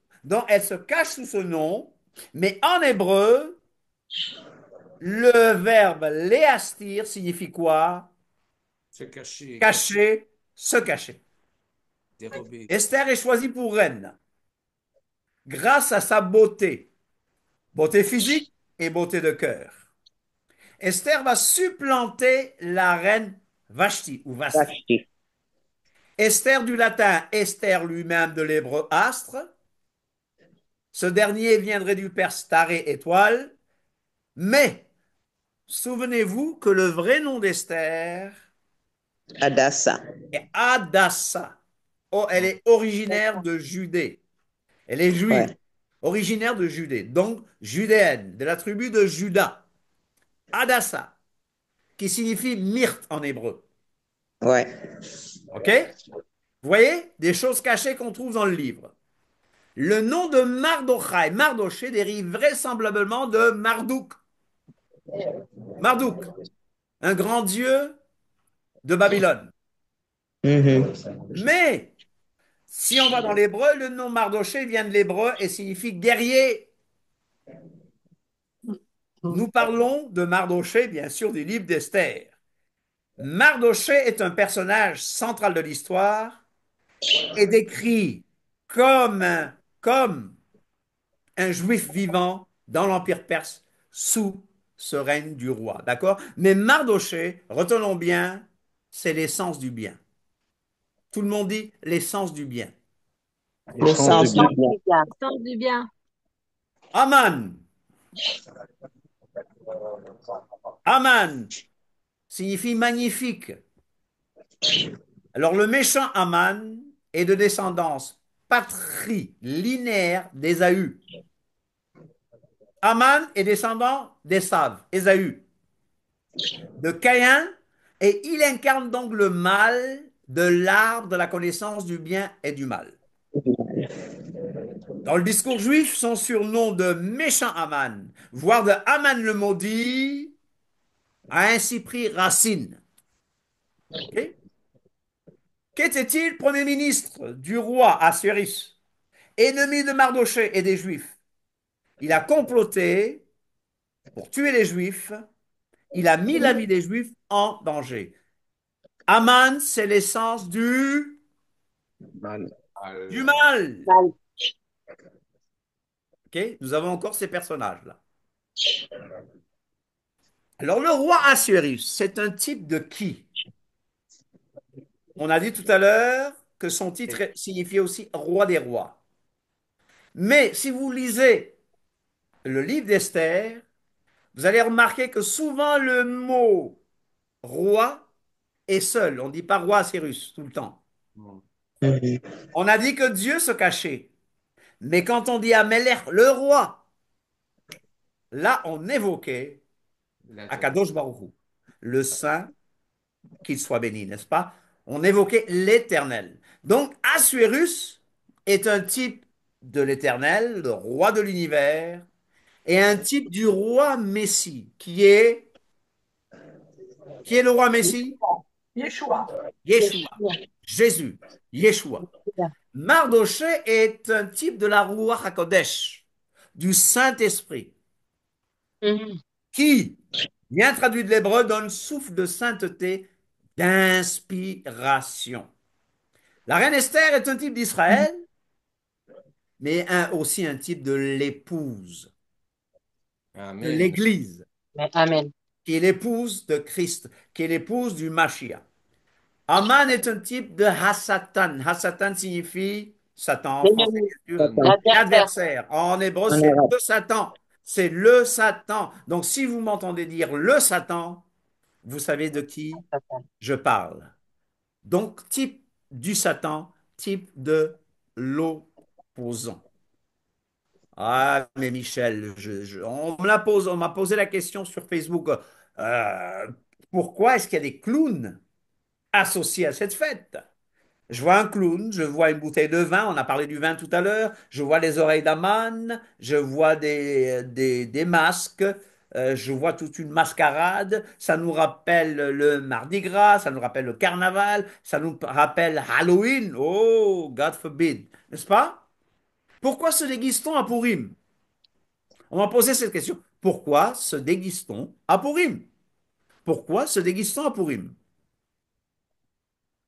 elle se cache sous ce nom, mais en hébreu, le verbe léastir signifie quoi? Se cacher, cacher, Cacher, se cacher. dérober. Esther est choisie pour reine grâce à sa beauté, beauté physique et beauté de cœur. Esther va supplanter la reine Vashti ou Vasti. Vashti. Esther du latin, Esther lui-même de l'hébreu astre. Ce dernier viendrait du perse staré étoile. Mais souvenez-vous que le vrai nom d'Esther Adassa. est Hadassa. Oh, elle est originaire de Judée. Elle est juive, Ouais. originaire de Judée, donc judéenne, de la tribu de Juda. Hadassa, qui signifie myrte en hébreu. Ouais. OK? Vous voyez? Des choses cachées qu'on trouve dans le livre. Le nom de Mardochai, Mardoché, dérive vraisemblablement de Marduk. Marduk, un grand dieu de Babylone. Mhm. Mais si on va dans l'hébreu, le nom Mardoché vient de l'hébreu et signifie guerrier. Nous parlons de Mardoché, bien sûr, du livre d'Esther. Mardoché est un personnage central de l'histoire et décrit comme comme un juif vivant dans l'Empire perse sous ce règne du roi. D'accord? Mais Mardoché, retenons bien, c'est l'essence du bien. Tout le monde dit l'essence du bien. Le sens du bien. Sens du bien. Aman. Aman signifie magnifique. Alors le méchant Aman est de descendance patrilinéaire d'Ésaü. Aman est descendant d'Ésav, Ésaü, de Caïn, et il incarne donc le mal de l'arbre de la connaissance du bien et du mal. Dans le discours juif, son surnom de méchant Aman, voire de Aman le maudit, a ainsi pris racine. Ok. Qu'était-il premier ministre du roi Assuérus, ennemi de Mardochée et des Juifs? Il a comploté pour tuer les Juifs. Il a mis la vie des Juifs en danger. Aman, c'est l'essence Mal. du mal. Mal. Ok. Nous avons encore ces personnages-là. Alors, le roi Assuérus, c'est un type de qui? On a dit tout à l'heure que son titre signifiait aussi roi des rois. Mais si vous lisez le livre d'Esther, vous allez remarquer que souvent le mot roi est seul. On ne dit pas roi Cyrus tout le temps. On a dit que Dieu se cachait. Mais quand on dit Amelech, le roi, là, on évoquait Akadosh Baruch Hu, le saint, qu'il soit béni, n'est-ce pas? On évoquait l'éternel. Donc, Assuérus est un type de l'éternel, le roi de l'univers, et un type du roi Messie, qui est le roi Messie? Yeshua. Yeshua, Jésus, Yeshua. Mardoché est un type de la Ruach HaKodesh, du Saint-Esprit, Mhm. qui, bien traduit de l'hébreu, donne souffle de sainteté, d'inspiration. La reine Esther est un type d'Israël, mais aussi un type de l'épouse, de Amen. l'Église, Amen. qui est l'épouse de Christ, qui est l'épouse du Mashiach. Aman est un type de Hassatan. Hassatan signifie Satan en français, L'ennemi, bien sûr. Satan. l'adversaire. L'adversaire. En hébreu, En c'est arabe. le Satan. C'est le Satan. Donc, si vous m'entendez dire le Satan, vous savez de qui je parle. Donc, type du Satan, type de l'opposant. Ah, mais Michel, on m'a posé la question sur Facebook. euh, Pourquoi est-ce qu'il y a des clowns associés à cette fête? Je vois un clown, je vois une bouteille de vin, on a parlé du vin tout à l'heure, je vois les oreilles d'Aman, je vois des masques, je vois toute une mascarade, ça nous rappelle le Mardi Gras, ça nous rappelle le carnaval, ça nous rappelle Halloween, oh, God forbid, n'est-ce pas? Pourquoi se déguise-t-on à Purim? On m'a posé cette question. Pourquoi se déguise-t-on à Purim? Pourquoi se déguise-t-on à Purim?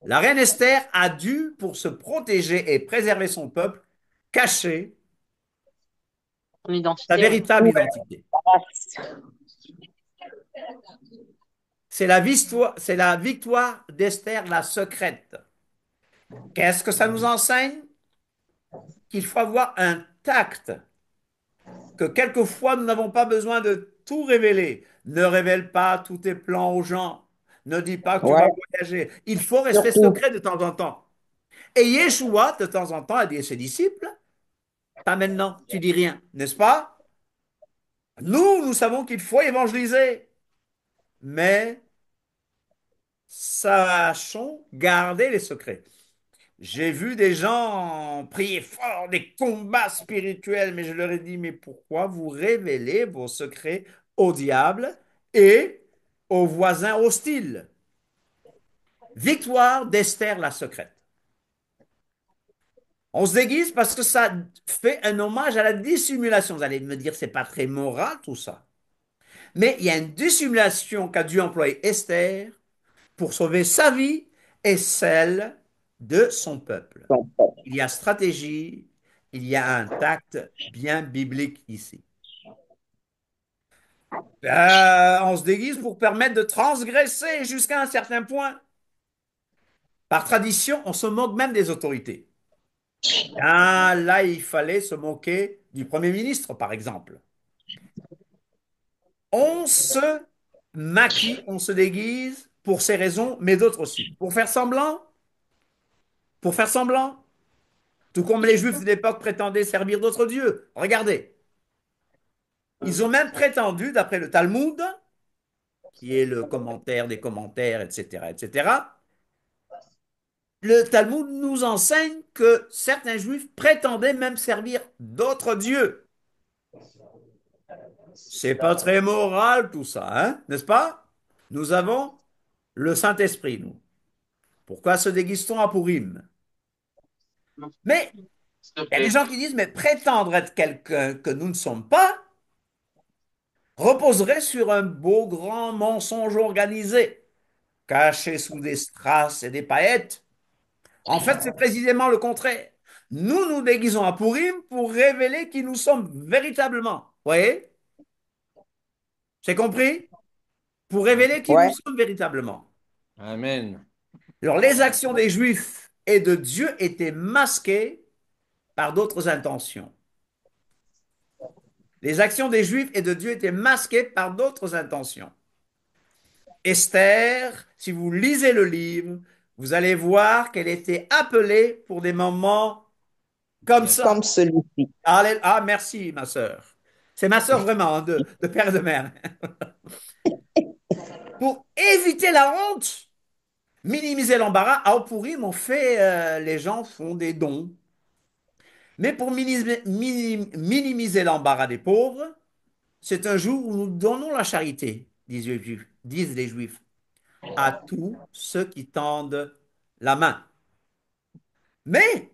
La reine Esther a dû, pour se protéger et préserver son peuple, cacher Son sa identité, ouais. véritable identité. C'est la victoire d'Esther, la secrète. Qu'est-ce que ça nous enseigne? Qu'il faut avoir un tact, que quelquefois nous n'avons pas besoin de tout révéler. Ne révèle pas tous tes plans aux gens. Ne dis pas que tu vas Ouais, voyager. Il faut rester surtout. secret de temps en temps. Et Yeshua, de temps en temps, a dit à ses disciples, pas maintenant, tu dis rien, n'est-ce pas? Nous savons qu'il faut évangéliser, mais sachons garder les secrets. J'ai vu des gens prier fort, des combats spirituels, mais je leur ai dit, mais pourquoi vous révélez vos secrets au diable et aux voisins hostiles? Victoire d'Esther la secrète. On se déguise parce que ça fait un hommage à la dissimulation. Vous allez me dire, c'est pas très moral tout ça. Mais il y a une dissimulation qu'a dû employer Esther pour sauver sa vie et celle de son peuple. Il y a stratégie, il y a un tact bien biblique ici. On se déguise pour permettre de transgresser jusqu'à un certain point. Par tradition, on se moque même des autorités. Ah, là, il fallait se moquer du Premier ministre, par exemple. On se maquille, on se déguise pour ces raisons, mais d'autres aussi. Pour faire semblant, tout comme les Juifs de l'époque prétendaient servir d'autres dieux. Regardez, ils ont même prétendu, d'après le Talmud, qui est le commentaire des commentaires, etc., etc., le Talmud nous enseigne que certains Juifs prétendaient même servir d'autres dieux. C'est pas très moral tout ça, hein, n'est-ce pas? Nous avons le Saint-Esprit, nous. Pourquoi se déguise-t-on à Purim? Mais S'il te il y a des plaît. gens qui disent, mais prétendre être quelqu'un que nous ne sommes pas reposerait sur un beau grand mensonge organisé, caché sous des strass et des paillettes. En fait, c'est précisément le contraire. Nous nous déguisons à Purim pour révéler qui nous sommes véritablement. Vous voyez? C'est compris? Pour révéler qui nous Ouais. sommes véritablement. Amen. Alors, les actions des Juifs et de Dieu étaient masquées par d'autres intentions. Les actions des Juifs et de Dieu étaient masquées par d'autres intentions. Esther, si vous lisez le livre, vous allez voir qu'elle était appelée pour des moments comme Yes. ça. Comme celui-ci. Ah, merci, ma sœur. C'est ma sœur vraiment, hein, de père et de mère. Pour éviter la honte, minimiser l'embarras, à Purim, les gens font des dons. Mais pour minimiser l'embarras des pauvres, c'est un jour où nous donnons la charité, disent les Juifs, à tous ceux qui tendent la main. Mais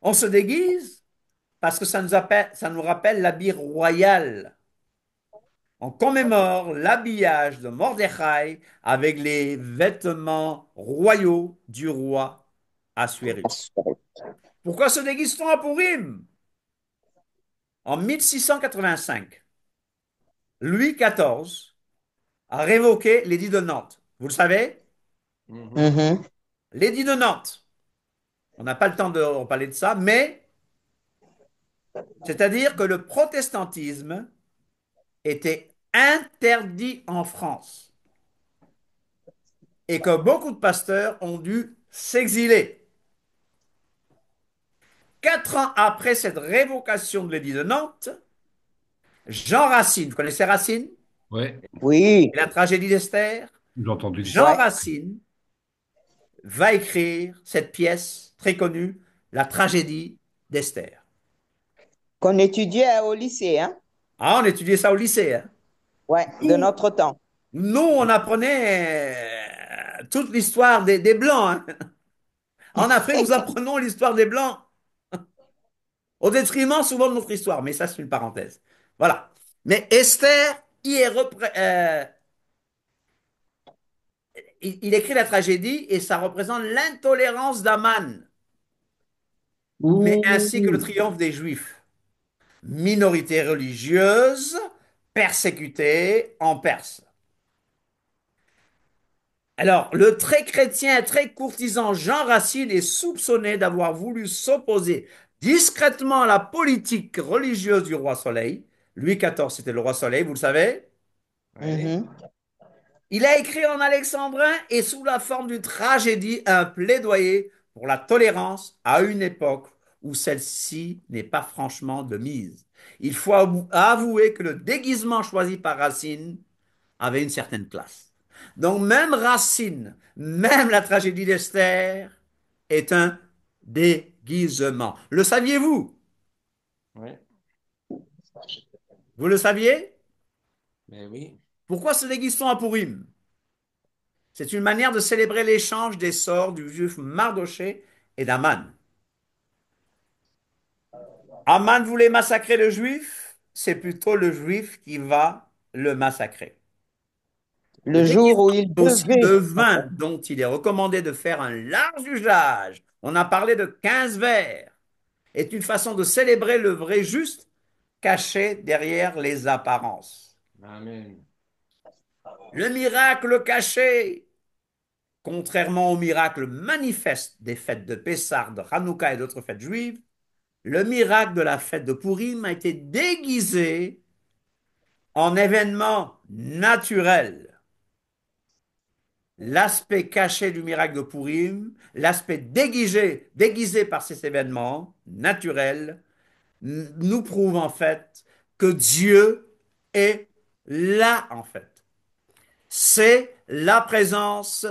on se déguise parce que ça nous rappelle l'habit royal. On commémore l'habillage de Mordechai avec les vêtements royaux du roi Assuérus. Pourquoi se déguise-t-on à Purim? En 1685, Louis XIV a révoqué l'édit de Nantes. Vous le savez? Mhm. Mhm. L'édit de Nantes. On n'a pas le temps de reparler de ça, mais c'est-à-dire que le protestantisme était interdit en France et que beaucoup de pasteurs ont dû s'exiler. 4 ans après cette révocation de l'édit de Nantes, Jean Racine, vous connaissez Racine Ouais, Oui. et la tragédie d'Esther? j'ai entendu Jean l'histoire. Ouais. Racine va écrire cette pièce très connue, la tragédie d'Esther. Qu'on étudiait au lycée, hein? Ah, on étudiait ça au lycée, hein. Ouais, de Nous, notre temps. nous, on apprenait toute l'histoire des Blancs, hein. En Afrique, nous apprenons l'histoire des Blancs au détriment souvent de notre histoire. Mais ça, c'est une parenthèse. Voilà. Mais Esther, il écrit la tragédie et ça représente l'intolérance d'Aman, mais ainsi que le Ouh. triomphe des Juifs. Minorité religieuse persécutée en Perse. Alors, le très chrétien, très courtisan Jean Racine est soupçonné d'avoir voulu s'opposer discrètement à la politique religieuse du roi Soleil. Louis XIV, c'était le roi Soleil, vous le savez. Oui. Mhm. Il a écrit en alexandrin et sous la forme d'une tragédie un plaidoyer pour la tolérance à une époque où celle-ci n'est pas franchement de mise. Il faut avouer que le déguisement choisi par Racine avait une certaine classe. Donc même Racine, même la tragédie d'Esther est un déguisement. Le saviez-vous? Oui. Vous le saviez? Mais oui. Pourquoi se déguise-t-on à Purim? C'est une manière de célébrer l'échange des sorts du juif Mardoché et d'Aman. Aman voulait massacrer le juif, c'est plutôt le juif qui va le massacrer. Le Le jour où déguisement il est aussi le devait. vin dont il est recommandé de faire un large usage. On a parlé de 15 verres. Est une façon de célébrer le vrai juste caché derrière les apparences. Amen. Le miracle caché, contrairement au miracle manifeste des fêtes de Pessah, de Hanouka et d'autres fêtes juives, le miracle de la fête de Purim a été déguisé en événement naturel. L'aspect caché du miracle de Purim, l'aspect déguisé par ces événements naturels, nous prouve en fait que Dieu est là en fait. C'est la présence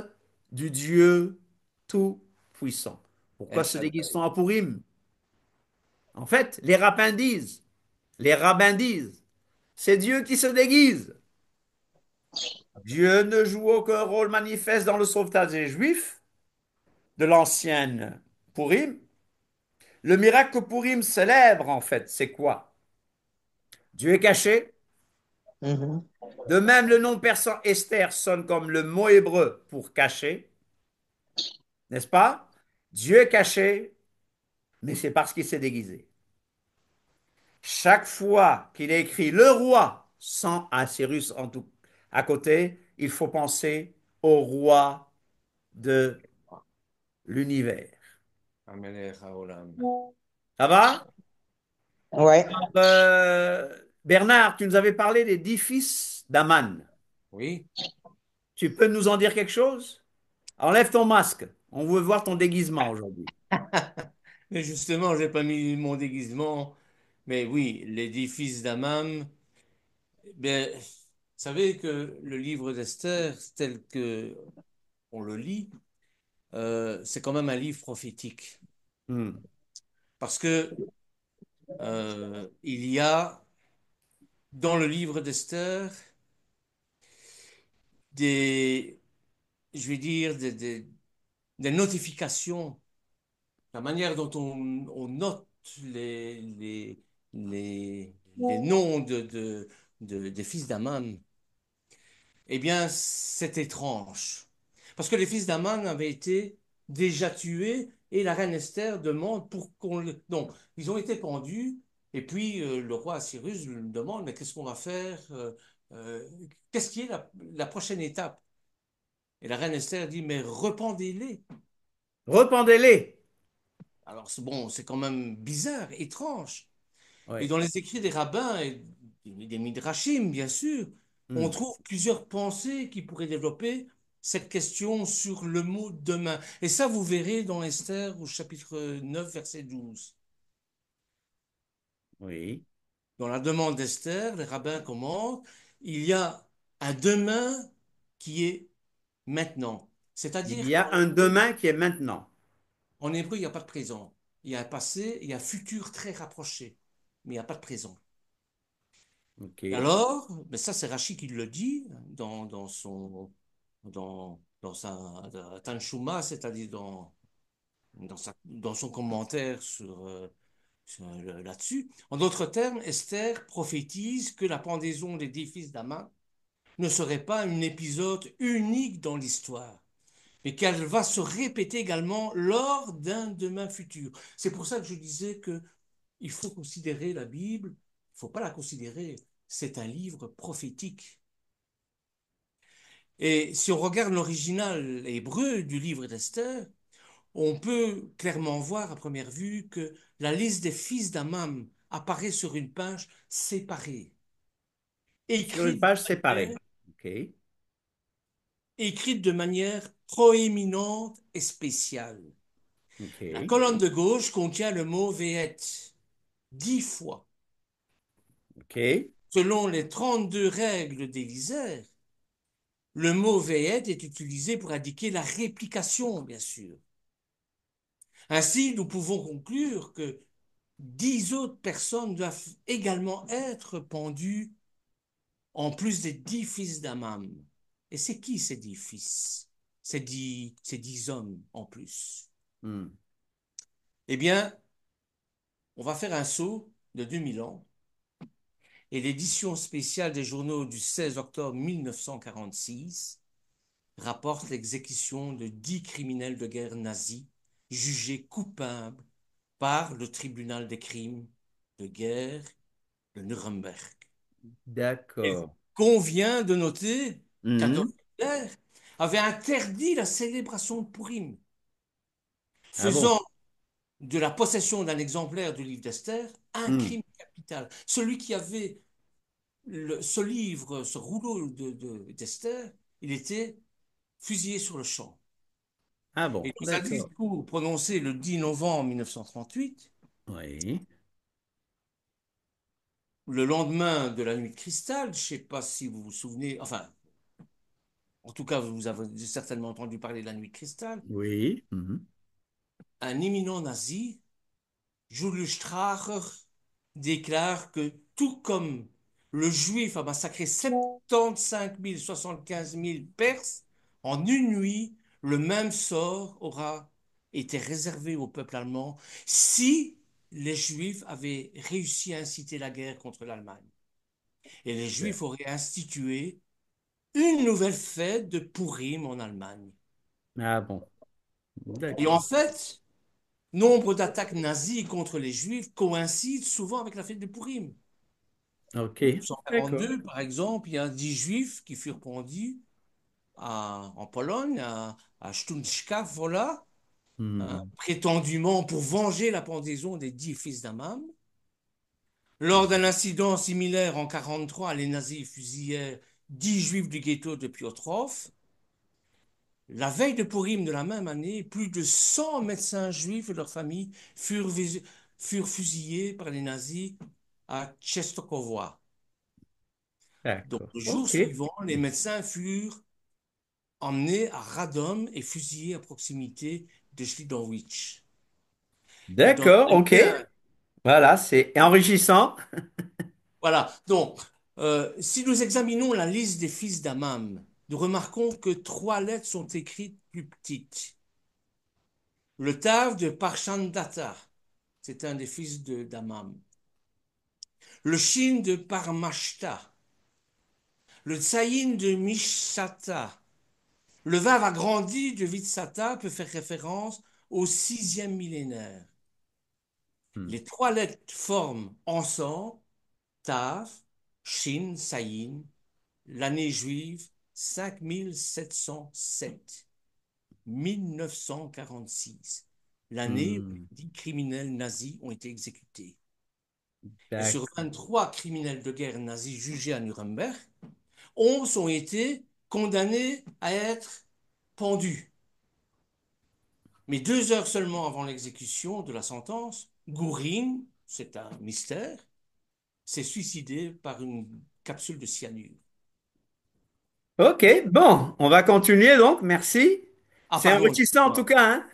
du Dieu tout-puissant. Pourquoi El se Shaddai. déguise-t-on à Purim? En fait, les rabbins disent, c'est Dieu qui se déguise. Dieu ne joue aucun rôle manifeste dans le sauvetage des Juifs, de l'ancienne Purim. Le miracle que Purim célèbre, en fait, c'est quoi? Dieu est caché. Mhm. De même, le nom persan Esther sonne comme le mot hébreu pour caché, n'est-ce pas? Dieu est caché, mais c'est parce qu'il s'est déguisé. Chaque fois qu'il est écrit le roi, sans Assyrus en tout à côté, il faut penser au roi de l'univers. Amelech Haolam. Ça va? Ouais. Bernard, tu nous avais parlé des 10 fils d'Aman. Oui. Tu peux nous en dire quelque chose? Enlève ton masque. On veut voir ton déguisement aujourd'hui. Mais justement, j'ai pas mis mon déguisement. Mais oui, les 10 fils d'Amam. Ben, vous savez que le livre d'Esther, tel que on le lit, c'est quand même un livre prophétique. Hmm. Parce que il y a dans le livre d'Esther des, je vais dire, des notifications, la manière dont on note les noms des fils d'Aman. Eh bien, c'est étrange. Parce que les fils d'Aman avaient été déjà tués et la reine Esther demande pour qu'on le... Donc, ils ont été pendus et puis le roi Cyrus lui demande, mais qu'est-ce qu'on va faire euh, qu'est-ce qui est la prochaine étape? Et la reine Esther dit, mais rependez-les. Rependez-les. Alors, bon, c'est quand même bizarre, étrange. Et Oui. dans les écrits des rabbins et des midrashim, bien sûr, on Hmm. trouve plusieurs pensées qui pourraient développer cette question sur le mot demain. Et ça, vous verrez dans Esther au chapitre 9, verset 12. Oui. Dans la demande d'Esther, les rabbins commentent, il y a un demain qui est maintenant. Il C'est-à-dire y a un demain qui est maintenant. qu'en hébreu, il n'y a pas de présent. Il y a un passé, il y a un futur très rapproché, mais il n'y a pas de présent. Et OK. alors, mais ça c'est Rachi qui le dit dans sa Tanshuma, c'est-à-dire dans son commentaire là-dessus. En d'autres termes, Esther prophétise que la pendaison des 10 fils d'Aman ne serait pas un épisode unique dans l'histoire, mais qu'elle va se répéter également lors d'un demain futur. C'est pour ça que je disais que il faut considérer la Bible, il ne faut pas la considérer, c'est un livre prophétique. Et si on regarde l'original hébreu du livre d'Esther, on peut clairement voir à première vue que la liste des fils d'Amam apparaît sur une page séparée, Sur une écrite, page séparée. OK. écrite de manière proéminente et spéciale. La OK. colonne de gauche contient le mot Ve'et 10 fois. OK. Selon les 32 règles d'Élisée, le mot Ve'et est utilisé pour indiquer la réplication, bien sûr. Ainsi, nous pouvons conclure que 10 autres personnes doivent également être pendues en plus des 10 fils d'Amam. Et c'est qui ces 10 fils? Ces dix hommes en plus. Hmm. Eh bien, on va faire un saut de 2000 ans et l'édition spéciale des journaux du 16 octobre 1946 rapporte l'exécution de 10 criminels de guerre nazis jugés coupables par le tribunal des crimes de guerre de Nuremberg. Il D'accord. convient de noter qu'Adolf Mhm. Hitler avait interdit la célébration de Purim, Ah bon? faisant de la possession d'un exemplaire du livre d'Esther un Hmm. crime capital. Celui qui avait ce livre, ce rouleau d'Esther, il était fusillé sur le champ. Ah bon, Et dans un d'accord. discours prononcé le 10 novembre 1938, Oui. le lendemain de la nuit de cristal, je ne sais pas si vous vous souvenez, enfin, en tout cas, vous avez certainement entendu parler de la nuit de cristal, Oui. Mhm. un éminent nazi, Julius Stracher, déclare que tout comme le juif a massacré 75 000, 75 000 Perses, en une nuit, le même sort aura était réservé au peuple allemand si les Juifs avaient réussi à inciter la guerre contre l'Allemagne. Et les Juifs auraient institué une nouvelle fête de Purim en Allemagne. Ah bon, Et en d'accord. fait, nombre d'attaques nazies contre les Juifs coïncident souvent avec la fête de Purim. Ok, En d'accord. 1942, par exemple, il y a 10 Juifs qui furent pendus en Pologne, à Stunskach, voilà, Hmm. prétendument pour venger la pendaison des 10 fils d'Amam. Lors d'un incident similaire en 1943, les nazis fusillèrent 10 Juifs du ghetto de Piotrków. La veille de Purim de la même année, plus de 100 médecins juifs et leurs familles furent fusillés par les nazis à Czestochowa. Donc, D'accord. le jour Ok. suivant, les médecins furent emmenés à Radom et fusillés à proximité de Schliddowitz. Et dans D'accord, un ok. lien, Voilà, c'est enrichissant. voilà. Donc, si nous examinons la liste des fils d'Amam, nous remarquons que 3 lettres sont écrites plus petites. Le Tav de Parshandata, c'est un des fils d'Amam. Le Shin de Parmashta. Le Tsayin de Mishata. Le Vav agrandi de Vitsata peut faire référence au 6e millénaire. Hmm. Les 3 lettres forment ensemble Tav, Shin, Sayin, l'année juive 5707, 1946, l'année où Hmm. les 10 criminels nazis ont été exécutés. Et sur D'accord. 23 criminels de guerre nazis jugés à Nuremberg, 11 ont été condamnés à être pendus. Mais 2 heures seulement avant l'exécution de la sentence, Gourine, c'est un mystère, s'est suicidé par une capsule de cyanure. Ok, bon, on va continuer donc, merci. Ah, C'est pardon, enrichissant en tout excuse-moi. cas, hein.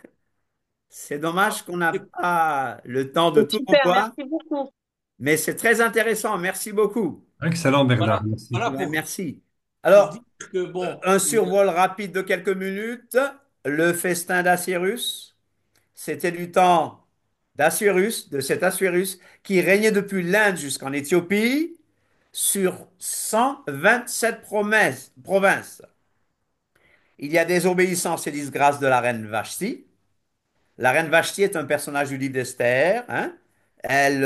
C'est dommage qu'on n'a pas le temps de C'est tout super, revoir, merci beaucoup. mais c'est très intéressant. Merci beaucoup. Excellent, Bernard. Voilà, Merci. voilà Ouais, merci. pour dire Alors, que, bon, un survol rapide de quelques minutes. Le festin d'Assyrus, c'était du temps d'Assuérus, de cet Assuérus qui régnait depuis l'Inde jusqu'en Éthiopie sur 127 provinces. Il y a désobéissance et disgrâce de la reine Vashti. La reine Vashti est un personnage du livre d'Esther, hein. Elle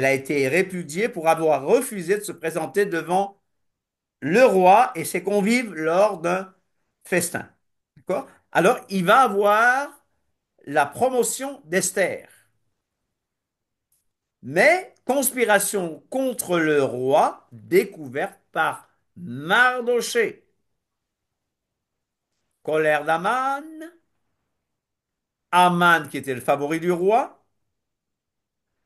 a été répudiée pour avoir refusé de se présenter devant le roi et ses convives lors d'un festin. D'accord? Alors, il va avoir la promotion d'Esther. Mais conspiration contre le roi découverte par Mardoché. Colère d'Aman, Aman qui était le favori du roi.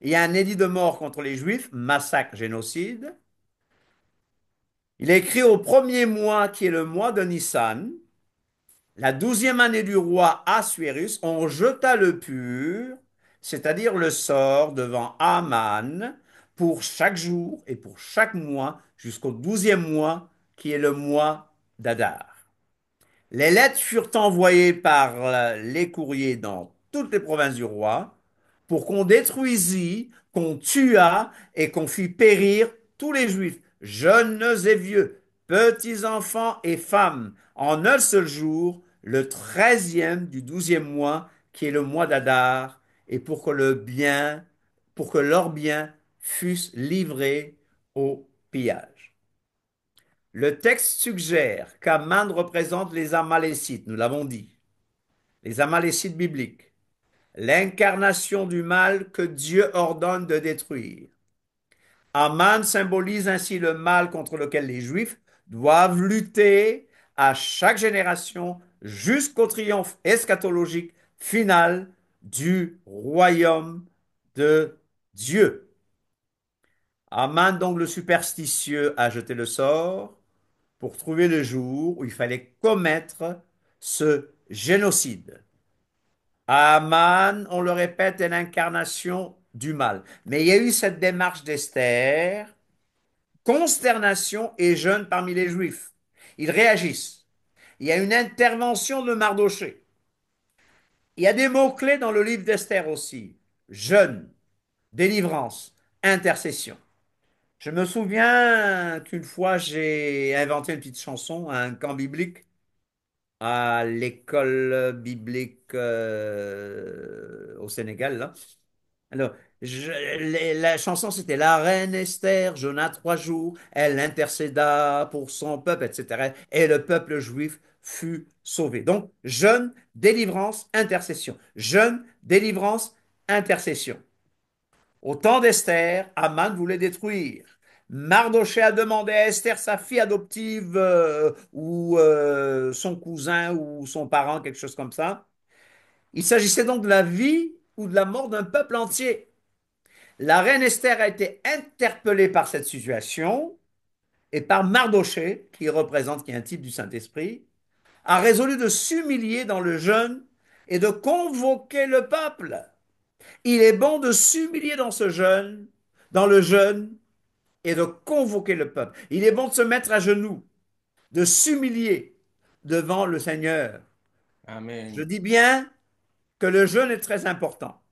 Il y a un édit de mort contre les Juifs, massacre, génocide. Il est écrit au premier mois qui est le mois de Nissan, la 12e année du roi Assuérus, on jeta le pur, c'est-à-dire le sort devant Aman pour chaque jour et pour chaque mois jusqu'au 12e mois qui est le mois d'Adar. Les lettres furent envoyées par les courriers dans toutes les provinces du roi pour qu'on détruisît, qu'on tuât et qu'on fît périr tous les Juifs, jeunes et vieux, petits enfants et femmes, en un seul jour, le 13e du 12e mois, qui est le mois d'Adar, et pour que leurs biens fussent livrés au pillage. Le texte suggère qu'Aman représente les Amalécites, nous l'avons dit, les Amalécites bibliques, l'incarnation du mal que Dieu ordonne de détruire. Aman symbolise ainsi le mal contre lequel les Juifs doivent lutter à chaque génération jusqu'au triomphe eschatologique final du royaume de Dieu. Aman, donc le superstitieux, a jeté le sort pour trouver le jour où il fallait commettre ce génocide. Haman, on le répète, est l'incarnation du mal. Mais il y a eu cette démarche d'Esther, consternation et jeûne parmi les Juifs. Ils réagissent. Il y a une intervention de Mardoché. Il y a des mots-clés dans le livre d'Esther aussi. Jeûne, délivrance, intercession. Je me souviens qu'une fois, j'ai inventé une petite chanson à un camp biblique, à l'école biblique au Sénégal, là. Alors, la chanson, c'était La reine Esther jeûna 3 jours, elle intercéda pour son peuple, etc. Et le peuple juif fut sauvé. Donc, jeûne, délivrance, intercession. Jeûne, délivrance, intercession. Au temps d'Esther, Aman voulait détruire. Mardochée a demandé à Esther, sa fille adoptive, ou son cousin ou son parent, quelque chose comme ça. Il s'agissait donc de la vie ou de la mort d'un peuple entier. La reine Esther a été interpellée par cette situation et par Mardochée, qui est un type du Saint-Esprit, a résolu de s'humilier dans le jeûne et de convoquer le peuple. Il est bon de s'humilier dans le jeûne et de convoquer le peuple. Il est bon de se mettre à genoux, de s'humilier devant le Seigneur. Je Amen. dis bien que le jeûne est très important.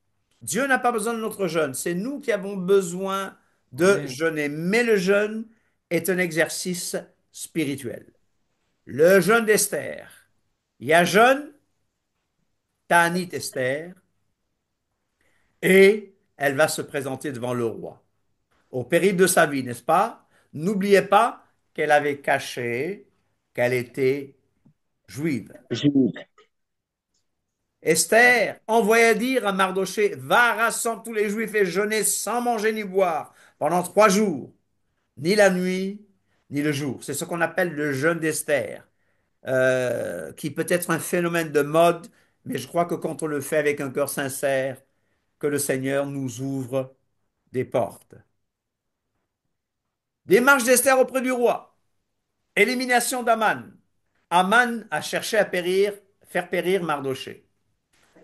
Dieu n'a pas besoin de notre jeûne, c'est nous qui avons besoin de Amen. jeûner. Mais le jeûne est un exercice spirituel. Le jeûne d'Esther. Il y a jeûne, Ta'anit Esther, et elle va se présenter devant le roi. Au péril de sa vie, n'est-ce pas? N'oubliez pas qu'elle avait caché qu'elle était juive. Juive. Esther envoya dire à Mardoché, va rassemble tous les juifs et jeûner sans manger ni boire pendant 3 jours, ni la nuit, ni le jour. C'est ce qu'on appelle le jeûne d'Esther, qui peut être un phénomène de mode, mais je crois que quand on le fait avec un cœur sincère, que le Seigneur nous ouvre des portes. Démarche d'Esther auprès du roi. Élimination d'Aman. Aman a cherché à faire périr Mardoché.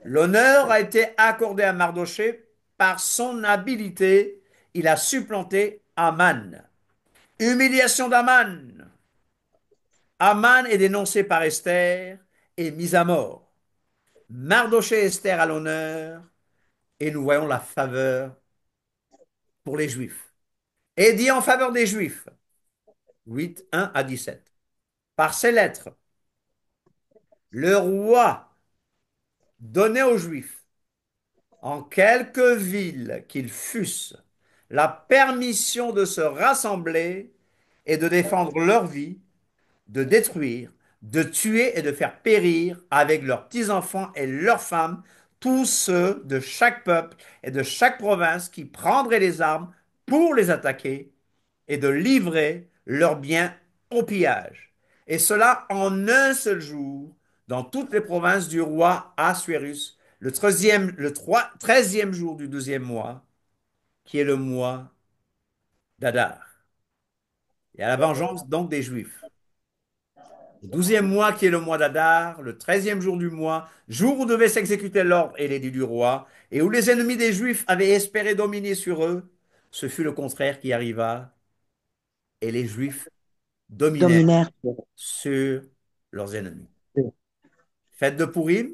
L'honneur a été accordé à Mardoché par son habileté. Il a supplanté Aman. Humiliation d'Aman. Aman est dénoncé par Esther et mis à mort. Mardoché et Esther à l'honneur et nous voyons la faveur pour les Juifs. Et dit en faveur des Juifs, 8, 1 à 17. Par ces lettres, le roi donnait aux Juifs, en quelque ville qu'ils fussent, la permission de se rassembler et de défendre leur vie, de détruire, de tuer et de faire périr avec leurs petits-enfants et leurs femmes tous ceux de chaque peuple et de chaque province qui prendraient les armes pour les attaquer et de livrer leurs biens au pillage. Et cela en un seul jour dans toutes les provinces du roi Assuérus, le 13e jour du 12e mois, qui est le mois d'Adar. Et à la vengeance donc des Juifs. Le 12e mois, qui est le mois d'Adar, le 13e jour du mois, jour où devait s'exécuter l'ordre et l'édit du roi, et où les ennemis des Juifs avaient espéré dominer sur eux, ce fut le contraire qui arriva, et les Juifs dominèrent Dominaire. sur leurs ennemis. Fête de Pourim,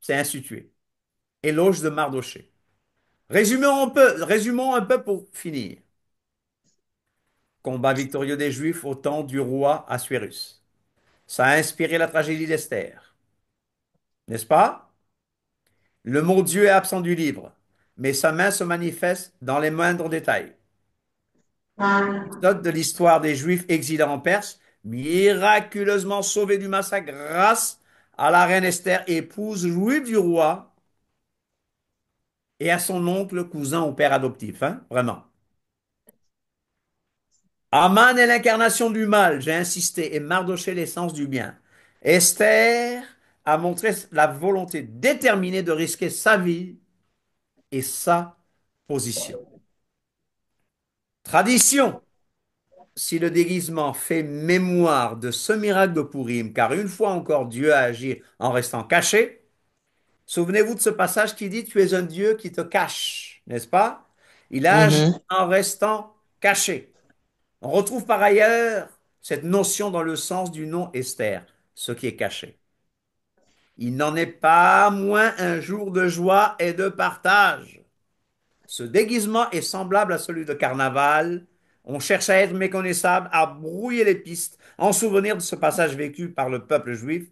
c'est institué. Éloge de Mardoché. Résumons un peu pour finir. Combat victorieux des Juifs au temps du roi Assuérus. Ça a inspiré la tragédie d'Esther, n'est-ce pas? Le mot Dieu est absent du livre, mais sa main se manifeste dans les moindres détails. L'épisode de l'histoire des Juifs exilés en Perse, miraculeusement sauvés du massacre grâce à la reine Esther, épouse juive du roi, et à son oncle, cousin ou père adoptif, hein, vraiment. Aman est l'incarnation du mal, j'ai insisté, et Mardoché l'essence du bien. Esther a montré la volonté déterminée de risquer sa vie et sa position. Tradition, si le déguisement fait mémoire de ce miracle de Pourim, car une fois encore Dieu a agi en restant caché, souvenez-vous de ce passage qui dit, tu es un Dieu qui te cache, n'est-ce pas? Il a agi Mhm. en restant caché. On retrouve par ailleurs cette notion dans le sens du nom Esther, ce qui est caché. Il n'en est pas moins un jour de joie et de partage. Ce déguisement est semblable à celui de carnaval. On cherche à être méconnaissable, à brouiller les pistes, en souvenir de ce passage vécu par le peuple juif,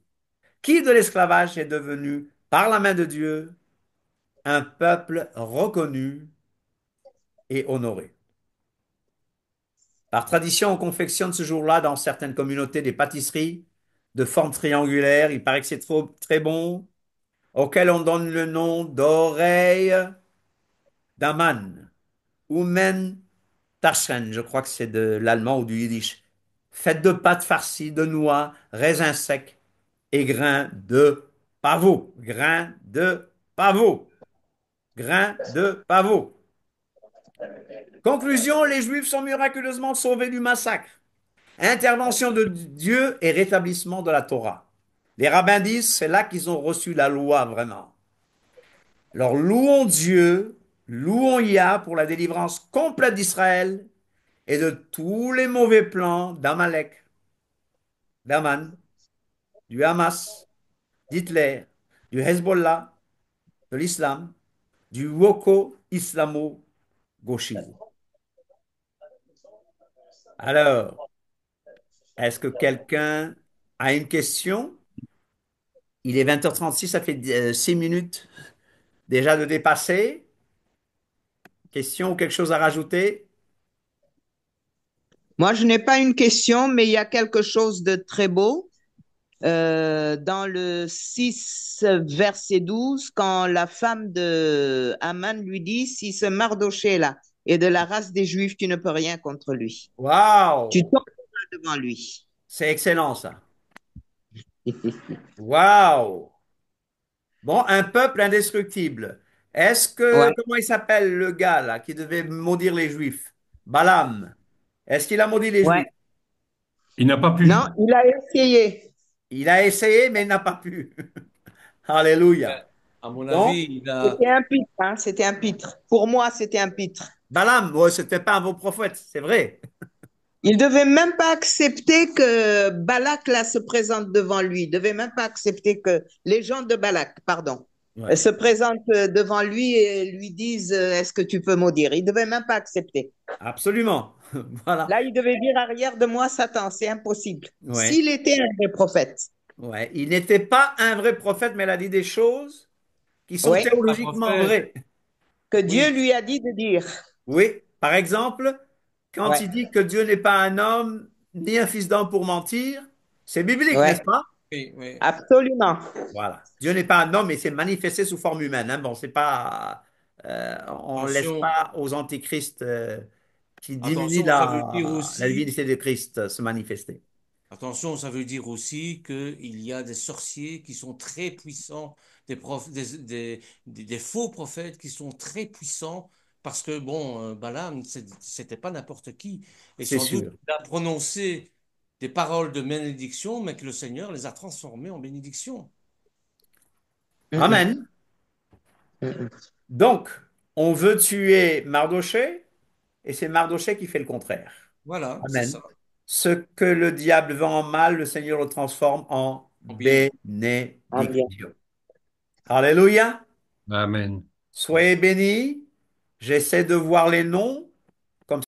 qui de l'esclavage est devenu, par la main de Dieu, un peuple reconnu et honoré. Par tradition, on confectionne ce jour-là dans certaines communautés des pâtisseries de forme triangulaire. Il paraît que c'est trop, très bon, auquel on donne le nom d'oreille d'Aman ou men Taschen, je crois que c'est de l'allemand ou du yiddish. Faites de pâte farcie, de noix, raisins secs et grains de pavot. Grains de pavot. Grains de pavot. Conclusion, les Juifs sont miraculeusement sauvés du massacre. Intervention de Dieu et rétablissement de la Torah. Les rabbins disent, c'est là qu'ils ont reçu la loi vraiment. Alors louons Dieu, louons Yah pour la délivrance complète d'Israël et de tous les mauvais plans d'Amalek, d'Aman, du Hamas, d'Hitler, du Hezbollah, de l'Islam, du Woko islamo-gauchisme. Alors, est-ce que quelqu'un a une question? Il est 20h36, ça fait 6 minutes déjà de dépasser. Question ou quelque chose à rajouter? Moi, je n'ai pas une question, mais il y a quelque chose de très beau. Dans le 6 verset 12, quand la femme de Haman lui dit, si ce Mardoché-là est de la race des Juifs, tu ne peux rien contre lui. Tu Waouh! tomberas devant lui. C'est excellent ça. Waouh! Bon, un peuple indestructible. Est-ce que, Ouais, comment il s'appelle le gars là qui devait maudire les Juifs? Balaam. Est-ce qu'il a maudit les ouais. Juifs? Il n'a pas Non, pu. il a essayé. Il a essayé, mais il n'a pas pu. Alléluia. À mon Donc, avis, il a, C'était un pitre, hein, c'était un pitre. Pour moi, c'était un pitre. Balaam, ouais, c'était pas un beau prophète, c'est vrai. Il devait même pas accepter que Balak là se présente devant lui. Il devait même pas accepter que les gens de Balak, pardon, Ouais, se présentent devant lui et lui disent est-ce que tu peux maudire? Il devait même pas accepter. absolument. Voilà. Là, il devait dire arrière de moi, Satan, c'est impossible. Ouais, S'il était un vrai prophète. ouais. Il n'était pas un vrai prophète, mais il a dit des choses qui sont Oui, un théologiquement prophète. vraies. que Dieu Oui, lui a dit de dire. Oui. Par exemple, quand Ouais, il dit que Dieu n'est pas un homme ni un fils d'homme pour mentir, c'est biblique, n'est-ce ouais, pas? oui, oui. absolument. Voilà. Dieu n'est pas un homme et s'est manifesté sous forme humaine, hein. Bon, c'est pas, on ne laisse Attention, pas aux antichrists qui diminuent attention, ça veut dire la aussi, divinité de Christ se manifester. attention, ça veut dire aussi qu'il y a des sorciers qui sont très puissants, des faux prophètes qui sont très puissants, parce que, bon, Balaam, c'était pas n'importe qui. Et C'est sans doute, sûr. il a prononcé des paroles de malédiction, mais que le Seigneur les a transformées en bénédiction. Mm, mm, Amen. mm, mm. Donc, on veut tuer Mardoché et c'est Mardoché qui fait le contraire. Voilà, c'est Amen. ça, Ce que le diable vend en mal, le Seigneur le transforme en en bien. Ah, bien. bénédiction. Alléluia. Amen. Soyez bénis. J'essaie de voir les noms.